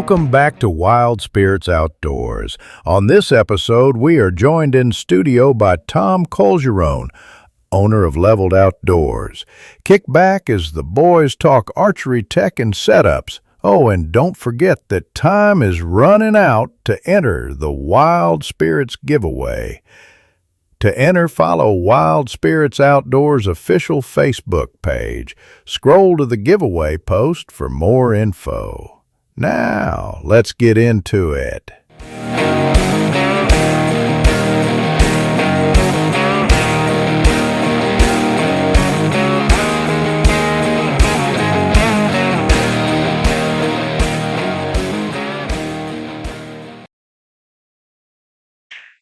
Welcome back to Wild Spirits Outdoors. On this episode, we are joined in studio by Tom Calgirone, owner of Leveled Outdoors. Kick back as the boys talk archery tech and setups. Oh, and don't forget that time is running out to enter the Wild Spirits giveaway. To enter, follow Wild Spirits Outdoors official Facebook page. Scroll to the giveaway post for more info. Now, let's get into it.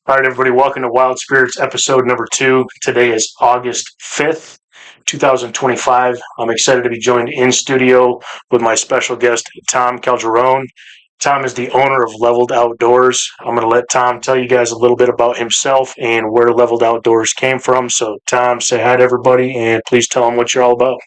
All right, everybody, welcome to Wild Spirits episode number 2. Today is August 5th, 2025. I'm excited to be joined in studio with my special guest, Tom Calgirone. Tom is the owner of Leveled Outdoors. I'm going to let Tom tell you guys a little bit about himself and where Leveled Outdoors came from. So, Tom, say hi to everybody and please tell them what you're all about.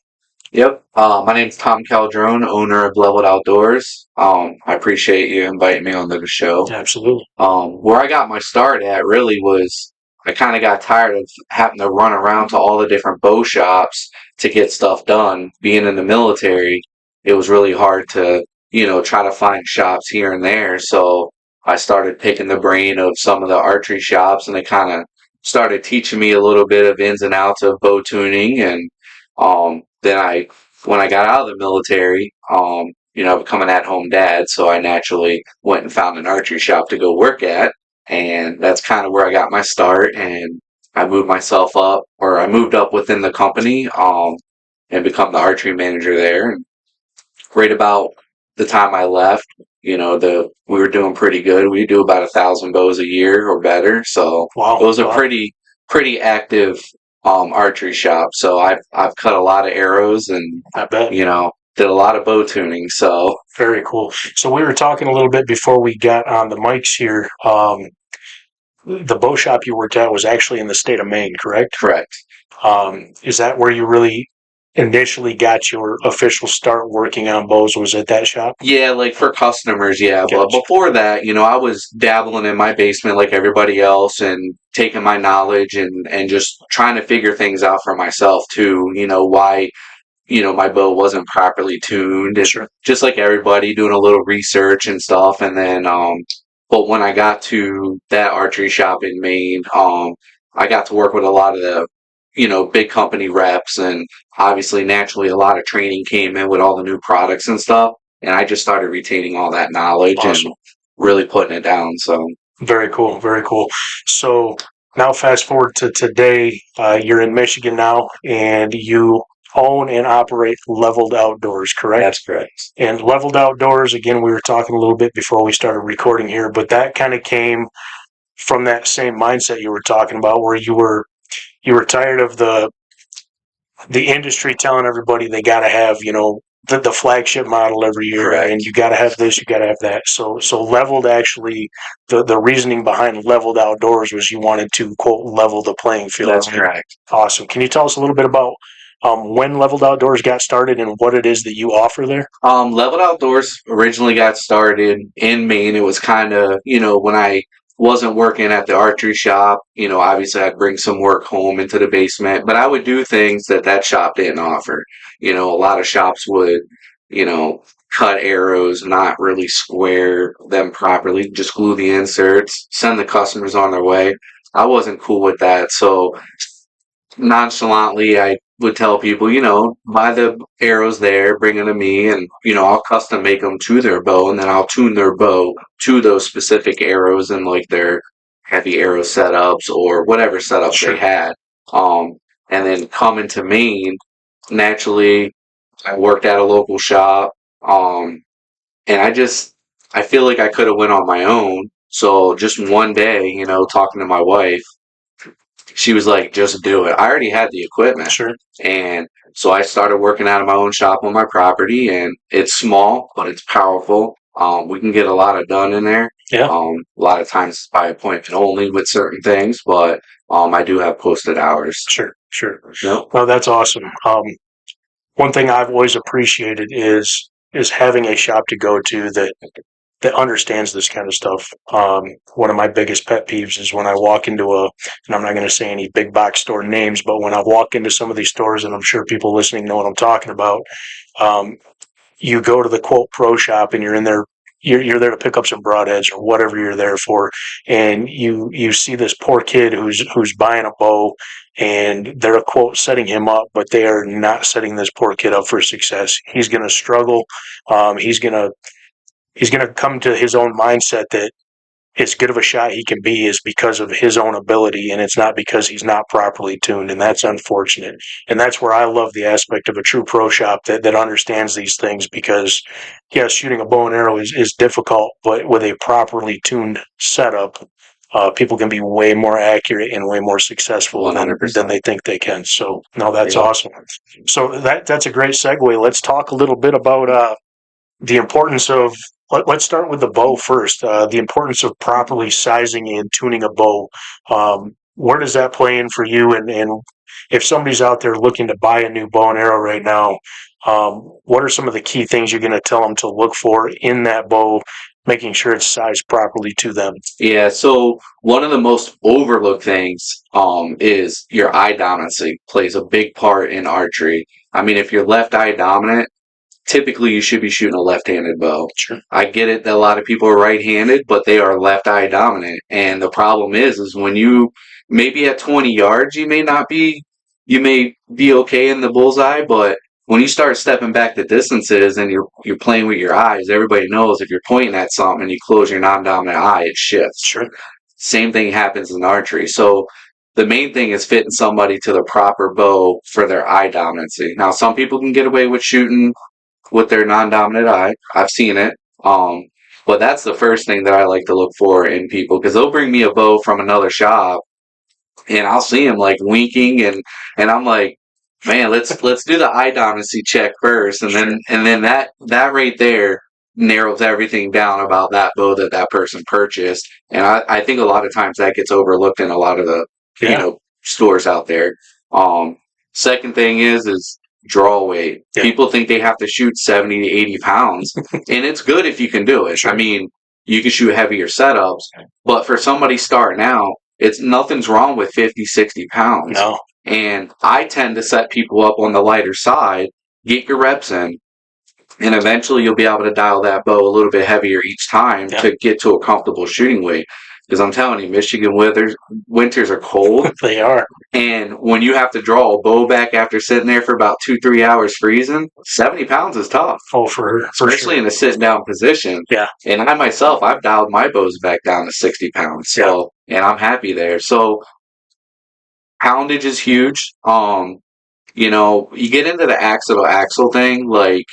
Yep. My name's Tom Calgirone, owner of Leveled Outdoors. I appreciate you inviting me on the show. Absolutely. Where I got my start at really was I kind of got tired of having to run around to all the different bow shops to get stuff done. Being in the military, it was really hard to, try to find shops here and there. So I started picking the brain of some of the archery shops, and they kind of started teaching me a little bit of ins and outs of bow tuning. And then when I got out of the military, become an at-home dad, so I naturally went and found an archery shop to go work at, and that's kind of where I got my start. And I moved up within the company, and become the archery manager there. And right about the time I left, we were doing pretty good. We do about 1,000 bows a year or better, so it was a pretty active archery shop. So I've cut a lot of arrows, and I bet. Did a lot of bow tuning. So very cool. So we were talking a little bit before we got on the mics here. The bow shop you worked at was actually in the state of Maine, correct? Correct. Is that where you really initially got your official start working on bows? Was at that shop? Yeah, like for customers, yeah. Gotcha. But before that, I was dabbling in my basement like everybody else, and taking my knowledge and just trying to figure things out for myself too. Why my bow wasn't properly tuned, and Sure. just like everybody, doing a little research and stuff. And then but when I got to that archery shop in Maine, I got to work with a lot of the big company reps, and obviously naturally a lot of training came in with all the new products and stuff, and I just started retaining all that knowledge. Awesome. And really putting it down. So very cool. So now fast forward to today. You're in Michigan now, and you own and operate Leveled Outdoors, correct? That's correct. And Leveled Outdoors, again, we were talking a little bit before we started recording here, but that kind of came from that same mindset you were talking about, where you were tired of the industry telling everybody they got to have, the flagship model every year. Correct. And you got to have this, you got to have that. So Leveled, actually, the reasoning behind Leveled Outdoors was you wanted to, quote, level the playing field. That's correct. Awesome. Can you tell us a little bit about when Leveled Outdoors got started and what it is that you offer there? Leveled Outdoors originally got started in Maine. It was kind of, when I wasn't working at the archery shop, obviously I'd bring some work home into the basement, but I would do things that shop didn't offer. A lot of shops would, cut arrows, not really square them properly, just glue the inserts, send the customers on their way. I wasn't cool with that. So nonchalantly, I would tell people, buy the arrows there, bring them to me, and, I'll custom make them to their bow, and then I'll tune their bow to those specific arrows and like their heavy arrow setups or whatever setups Sure. they had. And then coming to Maine, naturally, I worked at a local shop, and I feel like I could have went on my own. So just one day, talking to my wife, she was like, just do it. I already had the equipment. Sure. And so I started working out of my own shop on my property, and it's small, but it's powerful. We can get a lot of done in there. Yeah. A lot of times by appointment only with certain things, but I do have posted hours. Sure. Yep. Well, that's awesome. One thing I've always appreciated is having a shop to go to that that understands this kind of stuff. One of my biggest pet peeves is when I walk into and I'm not going to say any big box store names, but when I walk into some of these stores, and I'm sure people listening know what I'm talking about, you go to the quote pro shop and you're in there, you're there to pick up some broadheads or whatever you're there for, and you see this poor kid who's buying a bow, and they're quote setting him up, but they are not setting this poor kid up for success. He's going to struggle. He's going to come to his own mindset that as good of a shot he can be is because of his own ability, and it's not because he's not properly tuned, and that's unfortunate. And that's where I love the aspect of a true pro shop that understands these things, because yes, shooting a bow and arrow is difficult, but with a properly tuned setup, people can be way more accurate and way more successful than they think they can. So no, that's awesome. So that's a great segue. Let's talk a little bit about the importance of, let's start with the bow first. The importance of properly sizing and tuning a bow. Where does that play in for you? And if somebody's out there looking to buy a new bow and arrow right now, what are some of the key things you're going to tell them to look for in that bow, making sure it's sized properly to them? Yeah, so one of the most overlooked things is your eye dominancy plays a big part in archery. I mean, if you're left eye dominant, typically you should be shooting a left-handed bow. Sure. I get it that a lot of people are right-handed, but they are left eye dominant. And the problem is when you maybe at 20 yards, you may be okay in the bullseye, but when you start stepping back the distances and you're playing with your eyes, everybody knows if you're pointing at something and you close your non-dominant eye, it shifts. Sure. Same thing happens in archery. So the main thing is fitting somebody to the proper bow for their eye dominancy. Now, some people can get away with shooting with their non-dominant eye. I've seen it. But that's the first thing that I like to look for in people, because they'll bring me a bow from another shop and I'll see him like winking and I'm like, man, let's do the eye dominancy check first, and then that right there narrows everything down about that bow that person purchased. And I think a lot of times that gets overlooked in a lot of the stores out there. Second thing is draw weight. Yeah. People think they have to shoot 70 to 80 pounds, and it's good if you can do it. Sure. I mean, you can shoot heavier setups, but for somebody starting out, nothing's wrong with 50, 60 pounds. No. And I tend to set people up on the lighter side, get your reps in, and eventually you'll be able to dial that bow a little bit heavier each time to get to a comfortable shooting weight. Because I'm telling you, Michigan winters are cold. They are. And when you have to draw a bow back after sitting there for about 2-3 hours freezing, 70 pounds is tough. Oh, for especially in a sitting down position. Yeah. And I myself, I've dialed my bows back down to 60 pounds. So, and I'm happy there. So poundage is huge. You get into the axle to axle thing, like,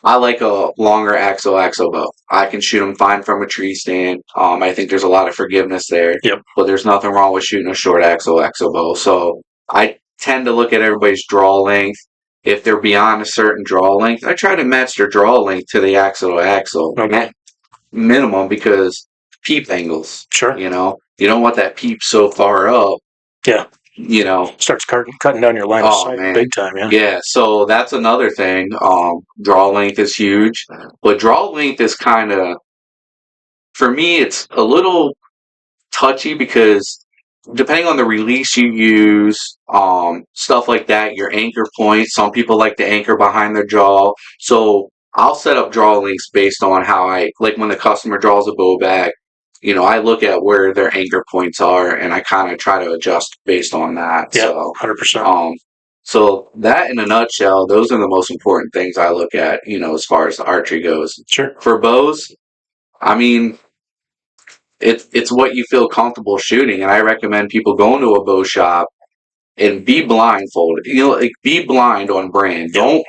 I like a longer axle bow. I can shoot them fine from a tree stand. I think there's a lot of forgiveness there. Yep. But there's nothing wrong with shooting a short axle bow. So I tend to look at everybody's draw length. If they're beyond a certain draw length, I try to match their draw length to the axle to axle. Okay. Minimum, because peep angles. Sure. You don't want that peep so far up. Yeah. Starts cutting down your line of sight big time. Yeah, so that's another thing. Draw length is huge, but draw length is kind of, for me, it's a little touchy, because depending on the release you use, stuff like that, your anchor point, some people like to anchor behind their jaw. So I'll set up draw lengths based on how like when the customer draws a bow back, I look at where their anchor points are, and I kind of try to adjust based on that. Yeah, so 100%. So that, in a nutshell, those are the most important things I look at, as far as archery goes. Sure. For bows, I mean, it's what you feel comfortable shooting, and I recommend people going to a bow shop and be blindfolded. Like, be blind on brand. Yeah.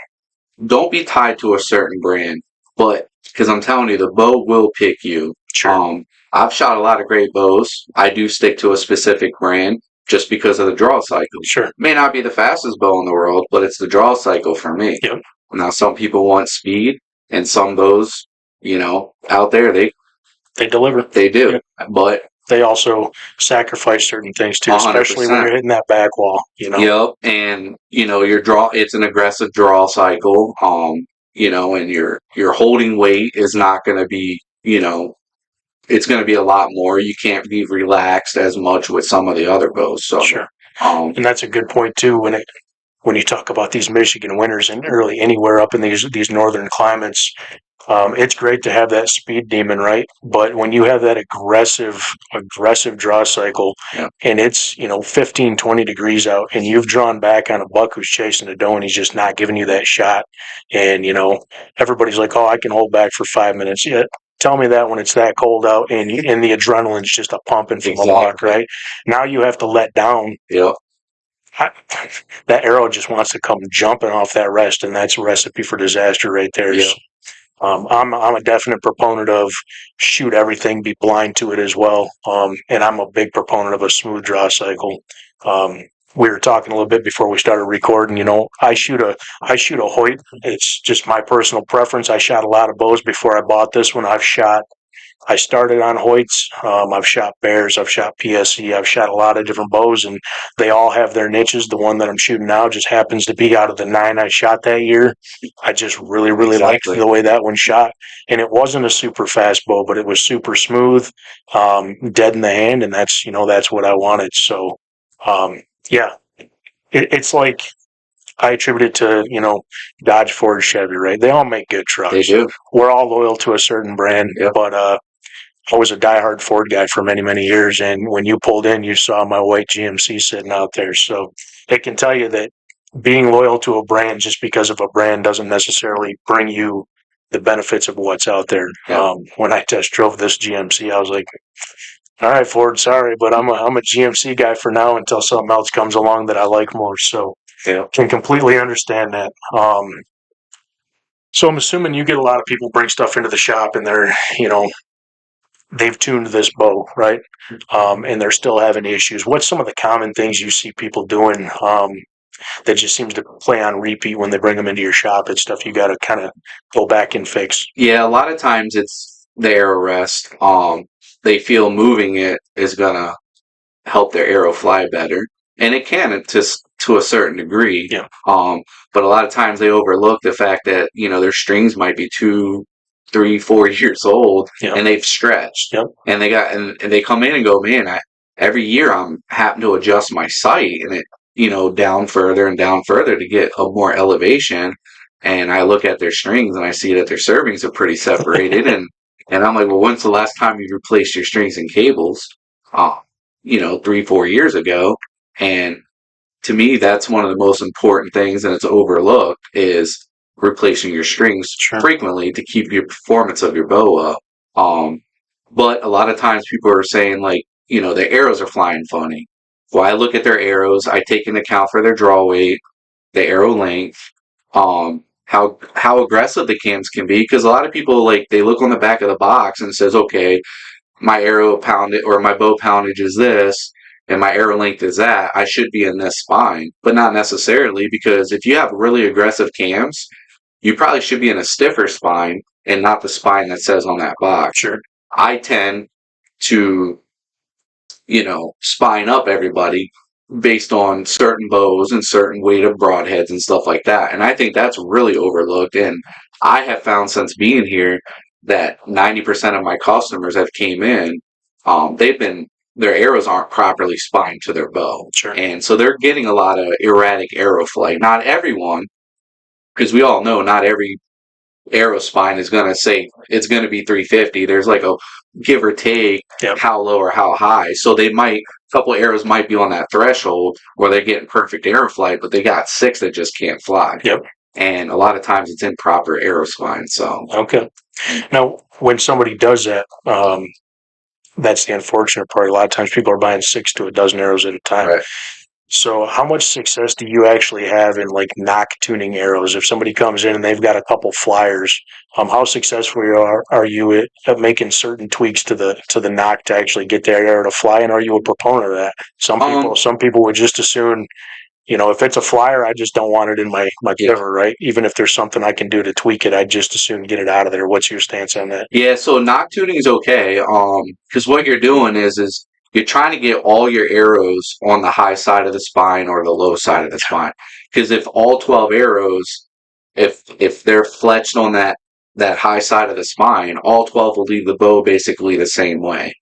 Don't be tied to a certain brand, but because I'm telling you, the bow will pick you. Sure. I've shot a lot of great bows. I do stick to a specific brand just because of the draw cycle. Sure. It may not be the fastest bow in the world, but it's the draw cycle for me. Yep. Now, some people want speed, and some bows, out there, they deliver. They do. Yeah. But they also sacrifice certain things too, 100%. Especially when you're hitting that back wall, Yep. And, your draw, it's an aggressive draw cycle. and your holding weight is not going to be, it's going to be a lot more. You can't be relaxed as much with some of the other bows. So, sure. And that's a good point too. When you talk about these Michigan winters and really anywhere up in these northern climates, it's great to have that speed demon, right? But when you have that aggressive draw cycle, Yeah. and it's 15, 20 degrees out, and you've drawn back on a buck who's chasing a doe, and he's just not giving you that shot, and everybody's like, "Oh, I can hold back for 5 minutes." Yeah, tell me that when it's that cold out, and the adrenaline's just a pumping from a buck, right? Now you have to let down. Yeah. That arrow just wants to come jumping off that rest, and that's a recipe for disaster right there. Yeah. I'm a definite proponent of shoot everything, be blind to it as well. And I'm a big proponent of a smooth draw cycle. We were talking a little bit before we started recording. I shoot a Hoyt. It's just my personal preference. I shot a lot of bows before I bought this one. I started on Hoyts. I've shot Bears. I've shot PSE. I've shot a lot of different bows, and they all have their niches. The one that I'm shooting now just happens to be out of the 9 I shot that year. I just really, really liked the way that one shot. And it wasn't a super fast bow, but it was super smooth, dead in the hand, and that's what I wanted. So, yeah, it's like I attribute it to, Dodge, Ford, Chevy, right? They all make good trucks. They do. We're all loyal to a certain brand, but I was a diehard Ford guy for many, many years, and when you pulled in, you saw my white GMC sitting out there. So it can tell you that being loyal to a brand just because of a brand doesn't necessarily bring you the benefits of what's out there. Yeah. When I test drove this GMC, I was like, all right, Ford, sorry, but I'm a GMC guy for now until something else comes along that I like more. So can completely understand that. So I'm assuming you get a lot of people bring stuff into the shop and they're, they've tuned this bow, right? And they're still having issues. What's some of the common things you see people doing that just seems to play on repeat when they bring them into your shop? It's stuff you got to kind of go back and fix. Yeah, a lot of times it's the arrow rest. They feel moving it is gonna help their arrow fly better, and it can to a certain degree. Yeah. But a lot of times they overlook the fact that their strings might be 2, 3, 4 years old, and they've stretched, and they come in and go, man, every year I'm having to adjust my sight, and it down further and down further to get a more elevation. And I look at their strings and I see that their servings are pretty separated, and I'm like, well, when's the last time you replaced your strings and cables? 3, 4 years ago. And to me, that's one of the most important things, and it's overlooked, is replacing your strings frequently to keep your performance of your bow up. But a lot of times people are saying, like, their arrows are flying funny. Well, I look at their arrows, I take into account for their draw weight, the arrow length, how aggressive the cams can be, because a lot of people, like, they look on the back of the box and it says, okay, my arrow poundage or my bow poundage is this and my arrow length is that, I should be in this spine. But not necessarily, because if you have really aggressive cams, you probably should be in a stiffer spine and not the spine that says on that box. Sure. I tend to, spine up everybody based on certain bows and certain weight of broadheads and stuff like that. And I think that's really overlooked. And I have found since being here that 90% of my customers have came in, their arrows aren't properly spined to their bow. Sure. And so they're getting a lot of erratic arrow flight. Not everyone, because we all know not every arrow spine is going to say it's going to be 350. There's like a give or take how low or how high. So a couple of arrows might be on that threshold where they're getting perfect arrow flight, but they got 6 that just can't fly. Yep. And a lot of times it's improper arrow spine. So okay. Now, when somebody does that, that's the unfortunate part. A lot of times people are buying 6 to a dozen arrows at a time. Right. So how much success do you actually have in like knock tuning arrows? If somebody comes in and they've got a couple flyers, how successful are you at making certain tweaks to the knock to actually get that arrow to fly? And are you a proponent of that? Some people would just assume, if it's a flyer, I just don't want it in my quiver, right? Even if there's something I can do to tweak it, I'd just assume get it out of there. What's your stance on that? Yeah, so knock tuning is okay, because what you're doing is you're trying to get all your arrows on the high side of the spine or the low side of the spine. Because if all 12 arrows if they're fletched on that high side of the spine, all 12 will leave the bow basically the same way.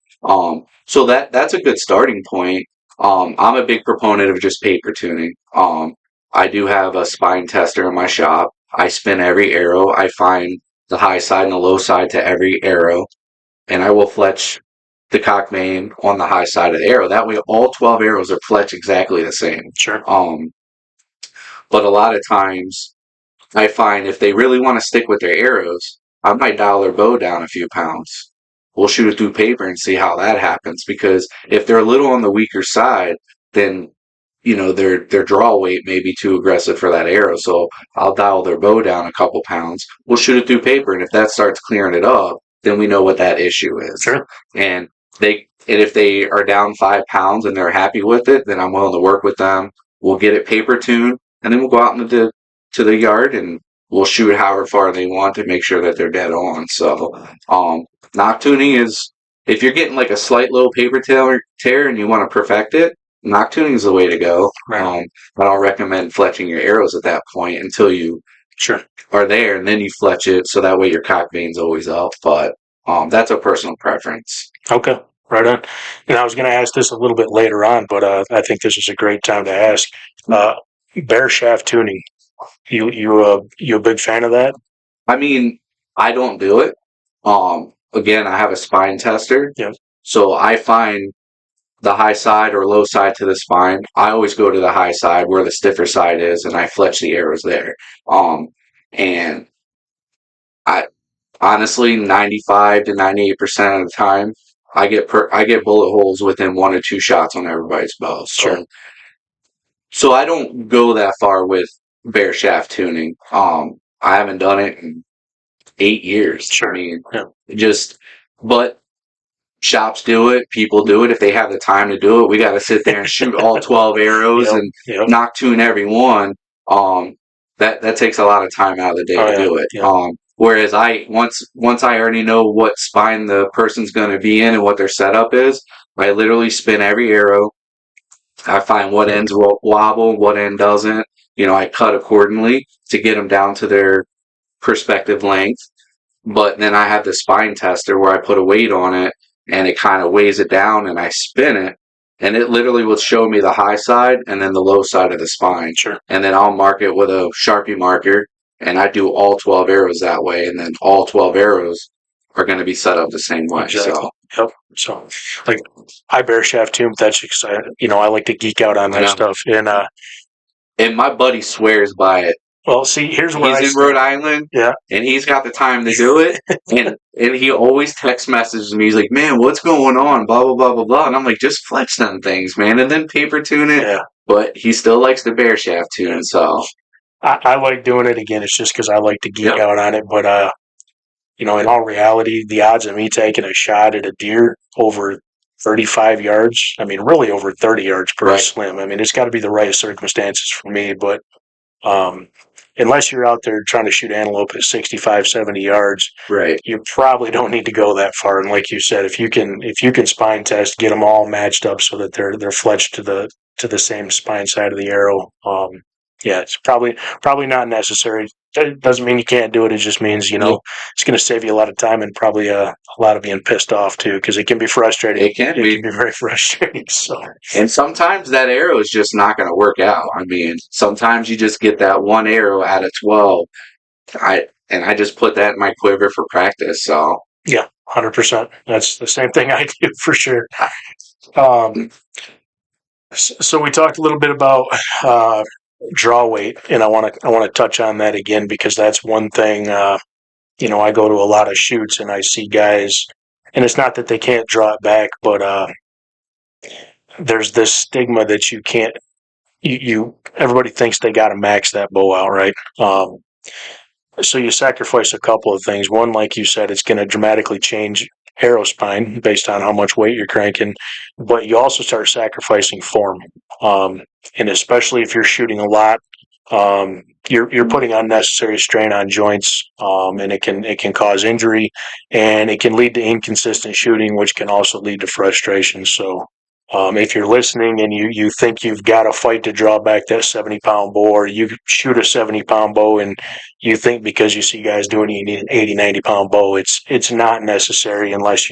So that's a good starting point. I'm a big proponent of just paper tuning. I do have a spine tester in my shop. I spin every arrow. I find the high side and the low side to every arrow, and I will fletch the cock main on the high side of the arrow. That way, all 12 arrows are fletched exactly the same. Sure. But a lot of times, I find if they really want to stick with their arrows, I might dial their bow down a few pounds. We'll shoot it through paper and see how that happens. Because if they're a little on the weaker side, then their draw weight may be too aggressive for that arrow. So I'll dial their bow down a couple pounds. We'll shoot it through paper, and if that starts clearing it up, then we know what that issue is. Sure. And if they are down 5 pounds and they're happy with it, then I'm willing to work with them. We'll get it paper tuned, and then we'll go out into the yard and we'll shoot however far they want to make sure that they're dead on. So, knock tuning is, if you're getting like a slight little paper tear and you want to perfect it, knock tuning is the way to go. Right. But I'll recommend fletching your arrows at that point until you are there, and then you fletch it so that way your cock vein's always up. But that's a personal preference. Okay. Right on. And I was going to ask this a little bit later on, but I think this is a great time to ask. Bear shaft tuning. You a big fan of that? I mean, I don't do it. Again, I have a spine tester. Yeah. So I find the high side or low side to the spine. I always go to the high side where the stiffer side is, and I fletch the arrows there. And I honestly, 95 to 98% of the time, I get bullet holes within 1 or 2 shots on everybody's bow. So I don't go that far with bear shaft tuning. I haven't done it in 8 years. Sure. I mean, but shops do it. People do it. If they have the time to do it, we got to sit there and shoot all 12 arrows and knock tune every one. That takes a lot of time out of the day to do it. Yeah. Whereas once I already know what spine the person's going to be in and what their setup is, I literally spin every arrow. I find what ends wobble, what end doesn't. I cut accordingly to get them down to their perspective length. But then I have the spine tester where I put a weight on it and it kind of weighs it down, and I spin it, and it literally will show me the high side and then the low side of the spine. Sure. And then I'll mark it with a Sharpie marker, and I do all 12 arrows that way, and then all 12 arrows are going to be set up the same way. Exactly. So, like, I bear shaft too, but that's exciting. I like to geek out on that stuff. And my buddy swears by it. Well, see, here's where he's in Rhode Island, and he's got the time to do it, and he always text messages me. He's like, "Man, what's going on?" Blah blah blah blah blah, and I'm like, "Just flex them things, man, and then paper tune it." Yeah. But he still likes the bear shaft tune, so I like doing it again. It's just because I like to geek out on it. But in all reality, the odds of me taking a shot at a deer over 35 yards, I mean, really over 30 yards, pretty slim. I mean, it's got to be the right circumstances for me, but. Unless you're out there trying to shoot antelope at 65, 70 yards, you probably don't need to go that far. And like you said, if you can spine test, get them all matched up so that they're fletched to the same spine side of the arrow. It's probably not necessary. It doesn't mean you can't do it. It just means it's going to save you a lot of time and probably a lot of being pissed off too, because it can be frustrating. It can be very frustrating. So, and sometimes that arrow is just not going to work out. I mean, sometimes you just get that one arrow out of 12. I just put that in my quiver for practice. So 100%. That's the same thing I do for sure. So we talked a little bit about draw weight, and I want to touch on that again because that's one thing. I go to a lot of shoots and I see guys, and it's not that they can't draw it back, but there's this stigma that you can't. Everybody thinks they got to max that bow out, right? So you sacrifice a couple of things. One, like you said, it's going to dramatically change arrow spine based on how much weight you're cranking, but you also start sacrificing form. And especially if you're shooting a lot, you're putting unnecessary strain on joints, and it can cause injury, and it can lead to inconsistent shooting, which can also lead to frustration. So If you're listening and you think you've got to fight to draw back that 70-pound bow, or you shoot a 70-pound bow and you think because you see guys doing it, you need an 80, 90-pound bow, it's not necessary unless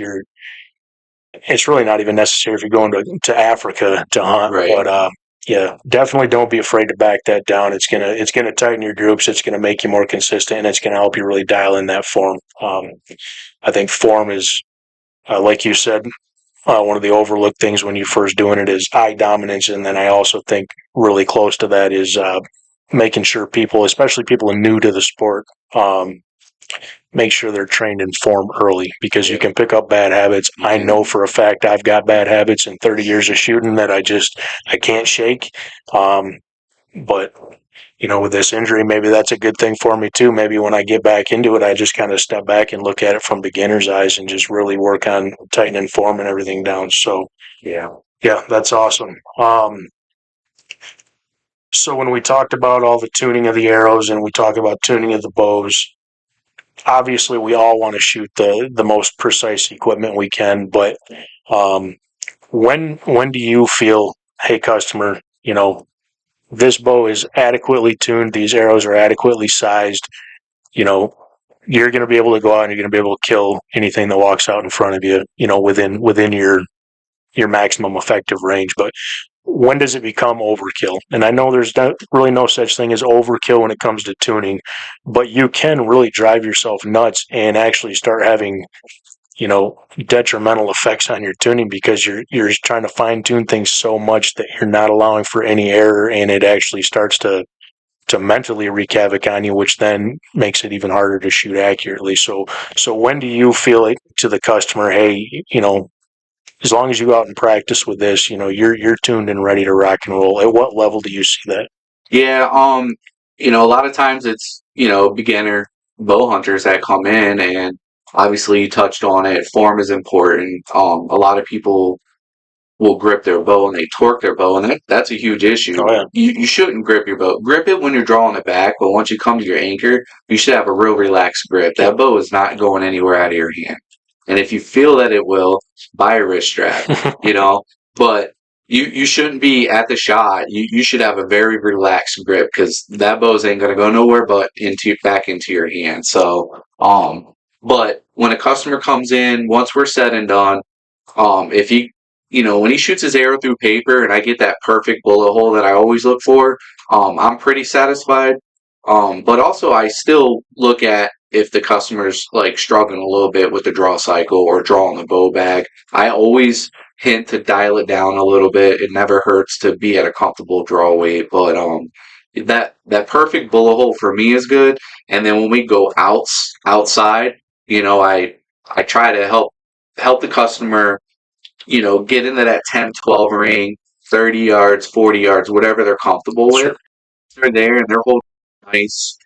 it's really not even necessary if you're going to Africa to hunt. Right. But yeah, definitely don't be afraid to back that down. It's gonna tighten your groups. It's gonna make you more consistent, and it's gonna help you really dial in that form. I think form is, like you said, one of the overlooked things when you're first doing it is eye dominance, and then I also think really close to that is making sure people, especially people new to the sport, make sure they're trained in form early, because you can pick up bad habits. I know for a fact I've got bad habits in 30 years of shooting that I can't shake. But with this injury, maybe that's a good thing for me too. Maybe when I get back into it, I just kind of step back and look at it from beginner's eyes and just really work on tightening form and everything down. So yeah, that's awesome. So when we talked about all the tuning of the arrows and we talk about tuning of the bows, obviously we all want to shoot the most precise equipment we can, but when do you feel, hey customer, this bow is adequately tuned, these arrows are adequately sized, you're going to be able to go out and you're going to be able to kill anything that walks out in front of you, within your maximum effective range. But when does it become overkill? And I know there's really no such thing as overkill when it comes to tuning, but you can really drive yourself nuts and actually start having, detrimental effects on your tuning, because you're trying to fine tune things so much that you're not allowing for any error, and it actually starts to mentally wreak havoc on you, which then makes it even harder to shoot accurately. So when do you feel it to the customer, hey, as long as you go out and practice with this, you're tuned and ready to rock and roll? At what level do you see that? Yeah, a lot of times it's, beginner bow hunters that come in, and obviously you touched on it, form is important. A lot of people will grip their bow and they torque their bow, and that's a huge issue. Oh, yeah. You shouldn't grip your bow. Grip it when you're drawing it back, but once you come to your anchor, you should have a real relaxed grip. That bow is not going anywhere out of your hand. And if you feel that it will, buy a wrist strap, but you shouldn't be at the shot. You should have a very relaxed grip, because that bow ain't going to go nowhere but back into your hand. So, but when a customer comes in, once we're said and done, if he, when he shoots his arrow through paper and I get that perfect bullet hole that I always look for, I'm pretty satisfied. But also I still look at if the customer's like struggling a little bit with the draw cycle or drawing the bow back. I always hint to dial it down a little bit. It never hurts to be at a comfortable draw weight, but that perfect bullet hole for me is good. And then when we go outside, I try to help the customer, get into that 10, 12 ring, 30 yards, 40 yards, whatever they're comfortable with. They're there and they're holding nice,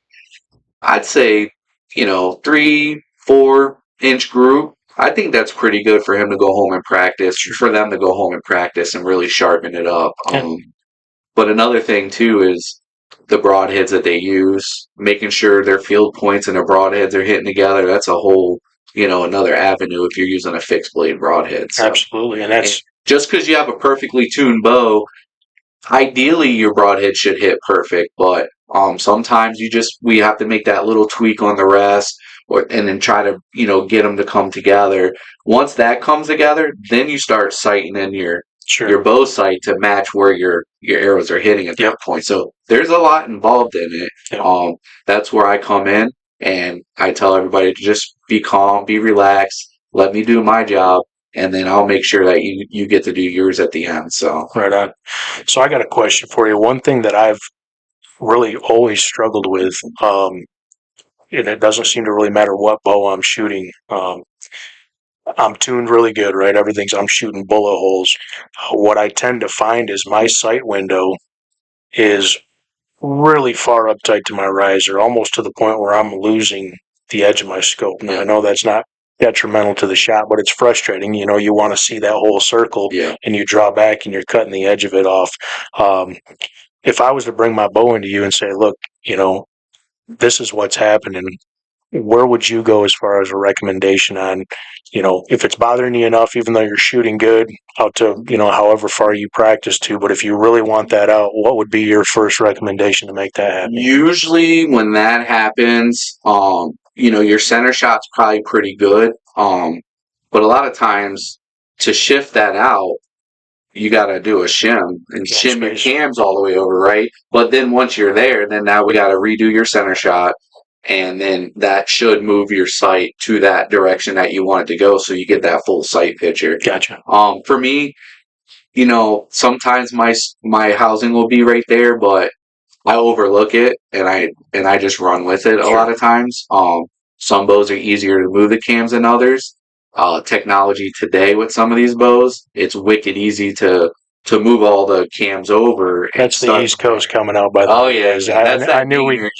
I'd say, 3-4 inch group. I think that's pretty good for him to go home and practice, for them to go home and practice and really sharpen it up. But another thing too is the broadheads that they use, making sure their field points and their broadheads are hitting together. That's a whole, another avenue if you're using a fixed blade broadhead. So. Absolutely. And just because you have a perfectly tuned bow, ideally your broadhead should hit perfect, but sometimes we have to make that little tweak on the rest, and then try to get them to come together. Once that comes together, then you start sighting in your bow sight to match where your arrows are hitting at that point. So there's a lot involved in it. Yep. That's where I come in, and I tell everybody to just be calm, be relaxed, let me do my job, and then I'll make sure that you get to do yours at the end. So right on. So I got a question for you. One thing that I've really always struggled with, and it doesn't seem to really matter what bow I'm shooting. I'm tuned really good, right? I'm shooting bullet holes. What I tend to find is my sight window is really far up tight to my riser, almost to the point where I'm losing the edge of my scope. Now, I know that's not detrimental to the shot, but it's frustrating. You want to see that whole circle, and you draw back and you're cutting the edge of it off. If I was to bring my bow into you and say, look, this is what's happening, where would you go as far as a recommendation on, if it's bothering you enough, even though you're shooting good out to, however far you practice to, but if you really want that out, what would be your first recommendation to make that happen? Usually when that happens, your center shot's probably pretty good. But a lot of times to shift that out, you got to do a shim and shim your cams all the way over, right? But then once you're there, then now we got to redo your center shot. And then that should move your sight to that direction that you want it to go, so you get that full sight picture. Gotcha. For me, sometimes my housing will be right there, but I overlook it and I just run with it a lot of times. Some bows are easier to move the cams than others. Technology today with some of these bows, it's wicked easy to move all the cams over. That's the East Coast coming out, by the way. Oh yeah, I knew we'd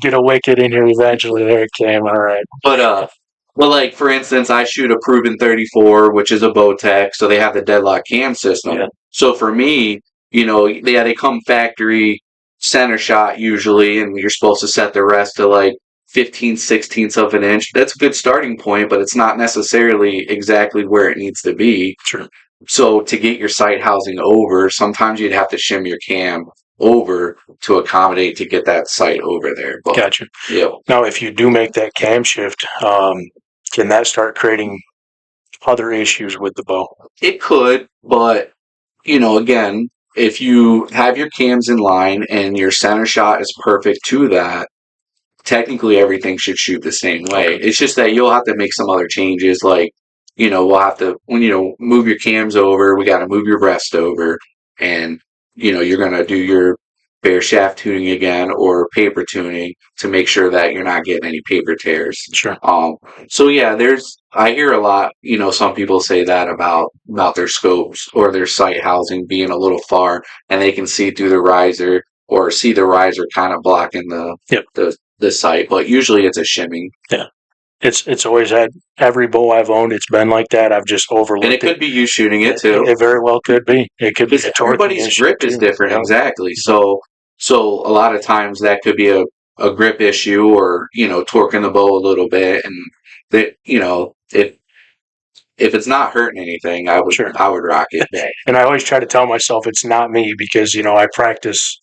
get a wicked in here eventually. There it came. All right. But like for instance, I shoot a Proven 34, which is a Bowtech, so they have the deadlock cam system. Yeah. So for me, they come factory center shot usually, and you're supposed to set the rest to like 15/16 of an inch. That's a good starting point, but it's not necessarily exactly where it needs to be. True. So to get your sight housing over, sometimes you'd have to shim your cam over to accommodate to get that sight over there. But, gotcha. Yep. Now, if you do make that cam shift, can that start creating other issues with the bow? It could, but again, if you have your cams in line and your center shot is perfect to that, technically everything should shoot the same way. Okay. It's just that you'll have to make some other changes, like, we'll have to, when move your cams over, we got to move your rest over, and, you're going to do your bare shaft tuning again or paper tuning to make sure that you're not getting any paper tears. Sure. So yeah, I hear a lot, some people say that about their scopes or their sight housing being a little far, and they can see through the riser or see the riser kind of blocking the sight, but usually it's a shimming. Yeah. It's always had, every bow I've owned, it's been like that. I've just overlooked it. And it could be you shooting it too. It very well could be. It could be. Everybody's grip is different, exactly. So a lot of times that could be a grip issue, or torquing the bow a little bit, and that if it's not hurting anything, I would rock it. And I always try to tell myself it's not me, because I practice.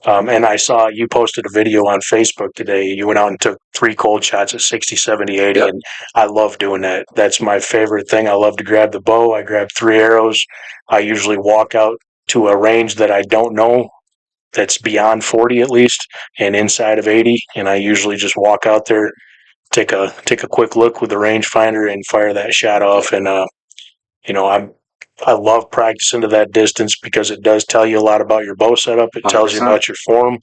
And I saw you posted a video on Facebook today. You went out and took 3 cold shots at 60, 70, 80, yep. And I love doing that. That's my favorite thing. I love to grab the bow. I grab 3 arrows. I usually walk out to a range that I don't know, that's beyond 40 at least, and inside of 80. And I usually just walk out there, take a quick look with the rangefinder, and fire that shot off. And I love practicing to that distance, because it does tell you a lot about your bow setup. It tells 100%. You about your form,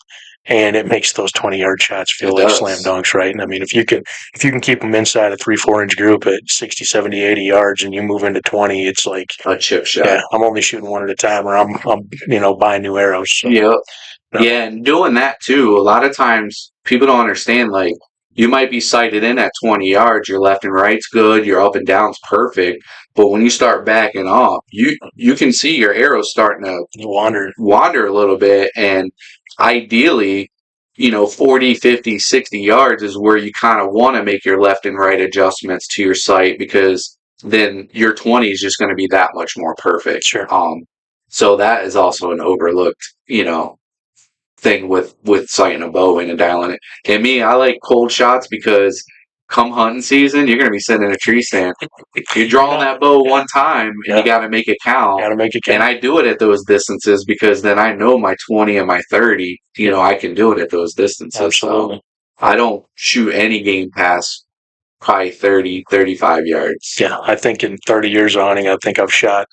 and it makes those 20-yard shots feel like slam dunks, right? And I mean, if you can keep them inside a 3-4 inch group at 60, 70, 80 yards, and you move into 20, it's like a chip shot. Yeah, I'm only shooting one at a time, or I'm buying new arrows. So. Yep. Yeah, and doing that too, a lot of times people don't understand, like, you might be sighted in at 20 yards, your left and right's good, your up and down's perfect, but when you start backing off, you can see your arrows starting to wander a little bit, and ideally, 40, 50, 60 yards is where you kind of want to make your left and right adjustments to your sight, because then your 20 is just going to be that much more perfect. Sure. So that is also an overlooked, thing with sighting a bow in and dialing it. And me, I like cold shots, because come hunting season, you're going to be sitting in a tree stand. You're drawing that bow one time, and you got to make it count. And I do it at those distances, because then I know my 20 and my 30, I can do it at those distances. Absolutely. So I don't shoot any game past probably 30, 35 yards. Yeah, I think in 30 years of hunting, I think I've shot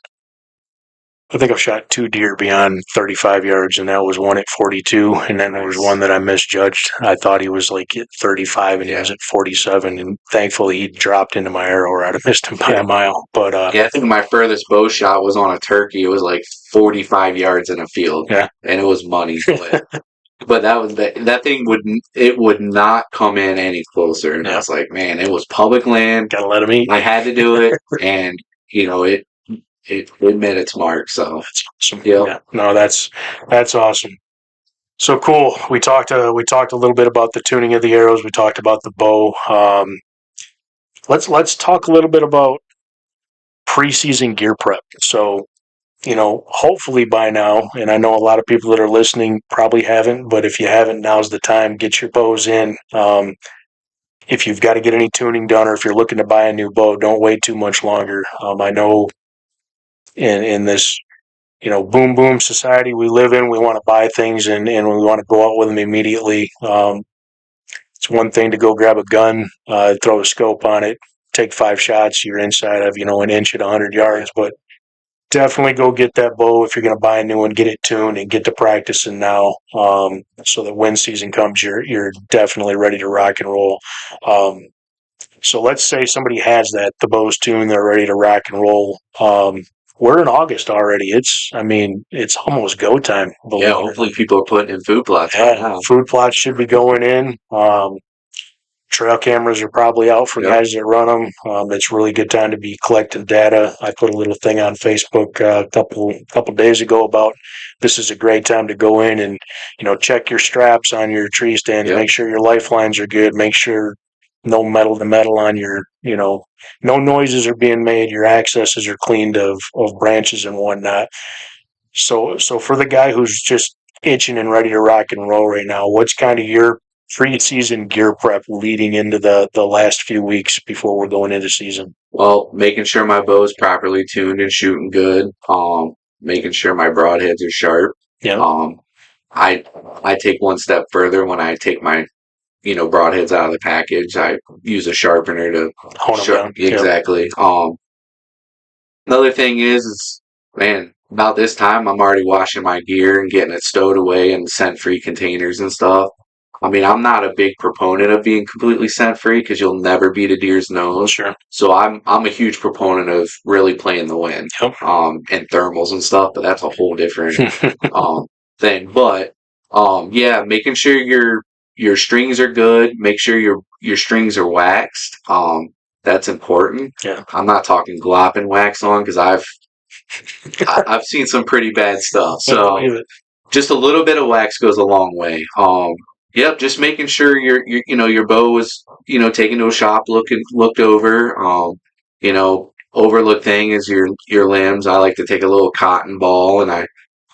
2 deer beyond 35 yards, and that was one at 42, and then there was one that I misjudged. I thought he was like at 35, and he was at 47, and thankfully he dropped into my arrow, or I'd have missed him by a mile. But I think my furthest bow shot was on a turkey. It was like 45 yards in a field, and it was money. But that was that thing would not come in any closer, and I was like, man, it was public land. Gotta let him eat. I had to do it, and it met its mark. So that's awesome. Yeah. No, that's awesome. So cool. We talked a little bit about the tuning of the arrows. We talked about the bow. Let's talk a little bit about preseason gear prep. So, hopefully by now, and I know a lot of people that are listening probably haven't, but if you haven't, now's the time. Get your bows in. If you've got to get any tuning done, or if you're looking to buy a new bow, don't wait too much longer. I know in this boom boom society we live in, we want to buy things and we want to go out with them immediately. It's one thing to go grab a gun, throw a scope on it, take 5 shots, you're inside of an inch at 100 yards, but definitely go get that bow if you're going to buy a new one. Get it tuned and get to practicing now, so that when season comes, you're definitely ready to rock and roll. So let's say somebody has the bow's tuned, they're ready to rock and roll. We're in August already. It's almost go time. Yeah, hopefully people are putting in food plots. Yeah, food plots should be going in. Trail cameras are probably out for guys that run them. It's really good time to be collecting data. I put a little thing on Facebook a couple days ago about this is a great time to go in and check your straps on your tree stands. Make sure your lifelines are good. Make sure no metal to metal on your no noises are being made. Your accesses are cleaned of branches and whatnot. So for the guy who's just itching and ready to rock and roll right now, what's kind of your pre-season gear prep leading into the last few weeks before we're going into season? Well, making sure my bow is properly tuned and shooting good. Making sure my broadheads are sharp. Yeah. I take one step further when I take my broadheads out of the package. I use a sharpener to hone them down. Exactly. Another thing is, man, about this time I'm already washing my gear and getting it stowed away in scent-free containers and stuff. I mean, I'm not a big proponent of being completely scent-free because you'll never beat a deer's nose. Sure. So I'm a huge proponent of really playing the wind, and thermals and stuff. But that's a whole different thing. But yeah, making sure your strings are good. Make sure your strings are waxed. That's important. Yeah. I'm not talking glopping wax on because I've seen some pretty bad stuff. So just a little bit of wax goes a long way. Yep, just making sure your bow is taken to a shop, looked over. Overlook thing is your limbs. I like to take a little cotton ball and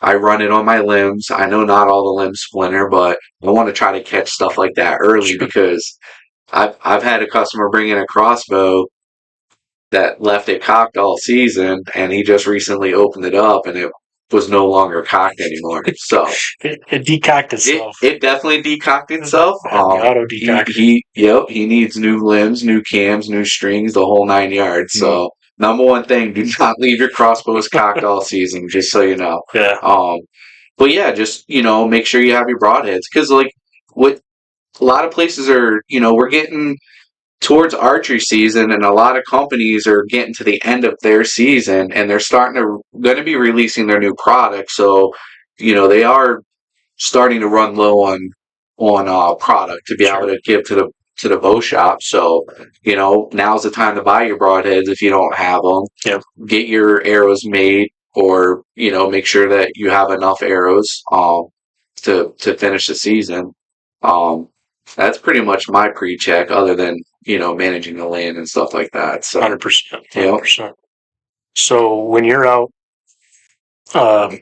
I run it on my limbs. I know not all the limbs splinter, but I want to try to catch stuff like that early because I've had a customer bring in a crossbow that left it cocked all season, and he just recently opened it up, and it was no longer cocked anymore. So it decocked itself. It definitely decocked itself. Auto decocked. He needs new limbs, new cams, new strings, the whole 9 yards. So number one thing, do not leave your crossbows cocked all season, just so you know. Yeah. But yeah, just make sure you have your broadheads because what a lot of places are, we're getting towards archery season, and a lot of companies are getting to the end of their season, and they're going to be releasing their new product. So, they are starting to run low on product to be able to give to the bow shop. So, now's the time to buy your broadheads if you don't have them. Yep. Get your arrows made, or make sure that you have enough arrows to finish the season. That's pretty much my pre-check, other than managing the land and stuff like that. So 100%. 100%. So when you're out, and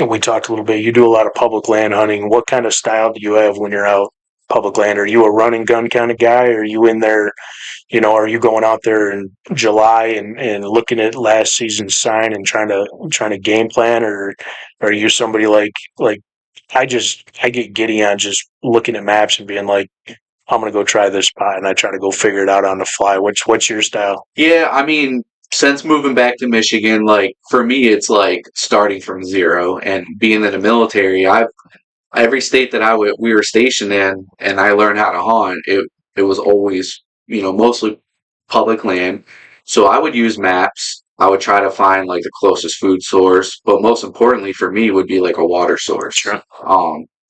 we talked a little bit, you do a lot of public land hunting. What kind of style do you have when you're out public land? Are you a run and gun kind of guy? Or are you in there, are you going out there in July and looking at last season's sign and trying to game plan? Or are you somebody like I get giddy on just looking at maps and being like, I'm going to go try this spot, and I try to go figure it out on the fly. What's your style? Yeah, I mean, since moving back to Michigan, for me, it's like starting from zero, and being in the military, every state that we were stationed in, and I learned how to hunt. It was always, mostly public land. So I would use maps. I would try to find the closest food source, but most importantly for me would be a water source. Sure.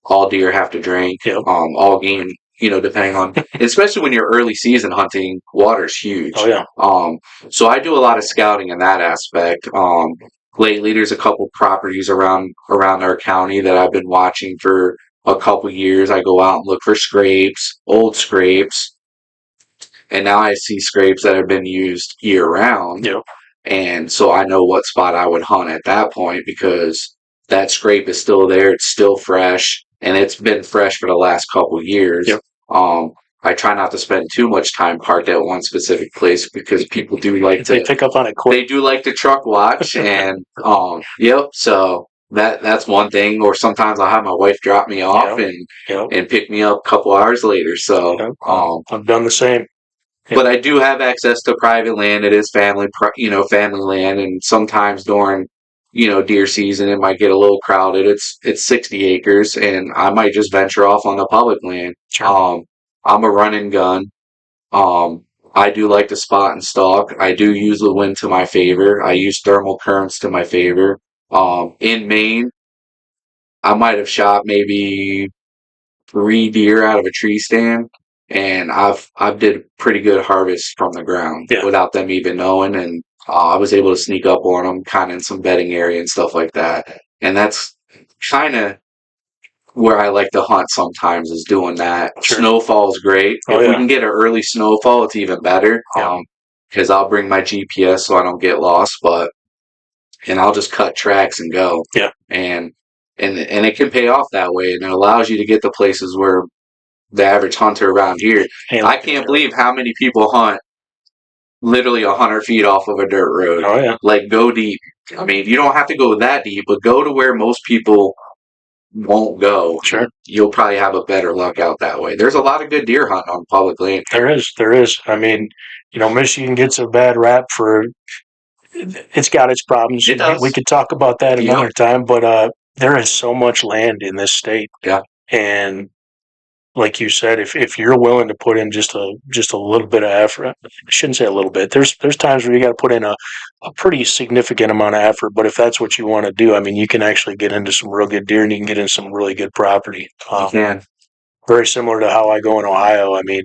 All deer have to drink. Yep. All game, depending on, especially when you're early season hunting, water's huge. Oh yeah. So I do a lot of scouting in that aspect. Lately, there's a couple properties around our county that I've been watching for a couple years, I go out and look for scrapes, old scrapes, and now I see scrapes that have been used year round. Yep. And so I know what spot I would hunt at that point because that scrape is still there. It's still fresh, and it's been fresh for the last couple of years. Yep. I try not to spend too much time parked at one specific place because people do like They pick up on it quick. They do like to truck watch, and yep. So that's one thing. Or sometimes I'll have my wife drop me off and pick me up a couple hours later. So I've done the same. But I do have access to private land. It is family land, and sometimes during deer season it might get a little crowded. It's 60 acres, and I might just venture off on the public land. Sure. I'm a run and gun. I do like to spot and stalk. I do use the wind to my favor. I use thermal currents to my favor. In Maine, I might have shot maybe 3 deer out of a tree stand, and I've did pretty good harvest from the ground without them even knowing, and I was able to sneak up on them kind of in some bedding area and stuff like that. And that's kind of where I like to hunt sometimes, is doing that. Sure. Snowfall is great. If we can get an early snowfall, it's even better. Because I'll bring my GPS so I don't get lost, and I'll just cut tracks and go. Yeah. And it can pay off that way, and it allows you to get to places where the average hunter around here, I can't believe how many people hunt literally 100 feet off of a dirt road. Oh yeah. Like, go deep. I mean, you don't have to go that deep, but go to where most people won't go. Sure. You'll probably have a better luck out that way. There's a lot of good deer hunting on public land. There is. I mean, Michigan gets a bad rap for it's got its problems. It does. We could talk about that another time, but there is so much land in this state. Yeah. And like you said, if you're willing to put in just a little bit of effort, I shouldn't say a little bit. There's times where you got to put in a pretty significant amount of effort. But if that's what you want to do, I mean, you can actually get into some real good deer, and you can get into some really good property. You can. Very similar to how I go in Ohio. I mean,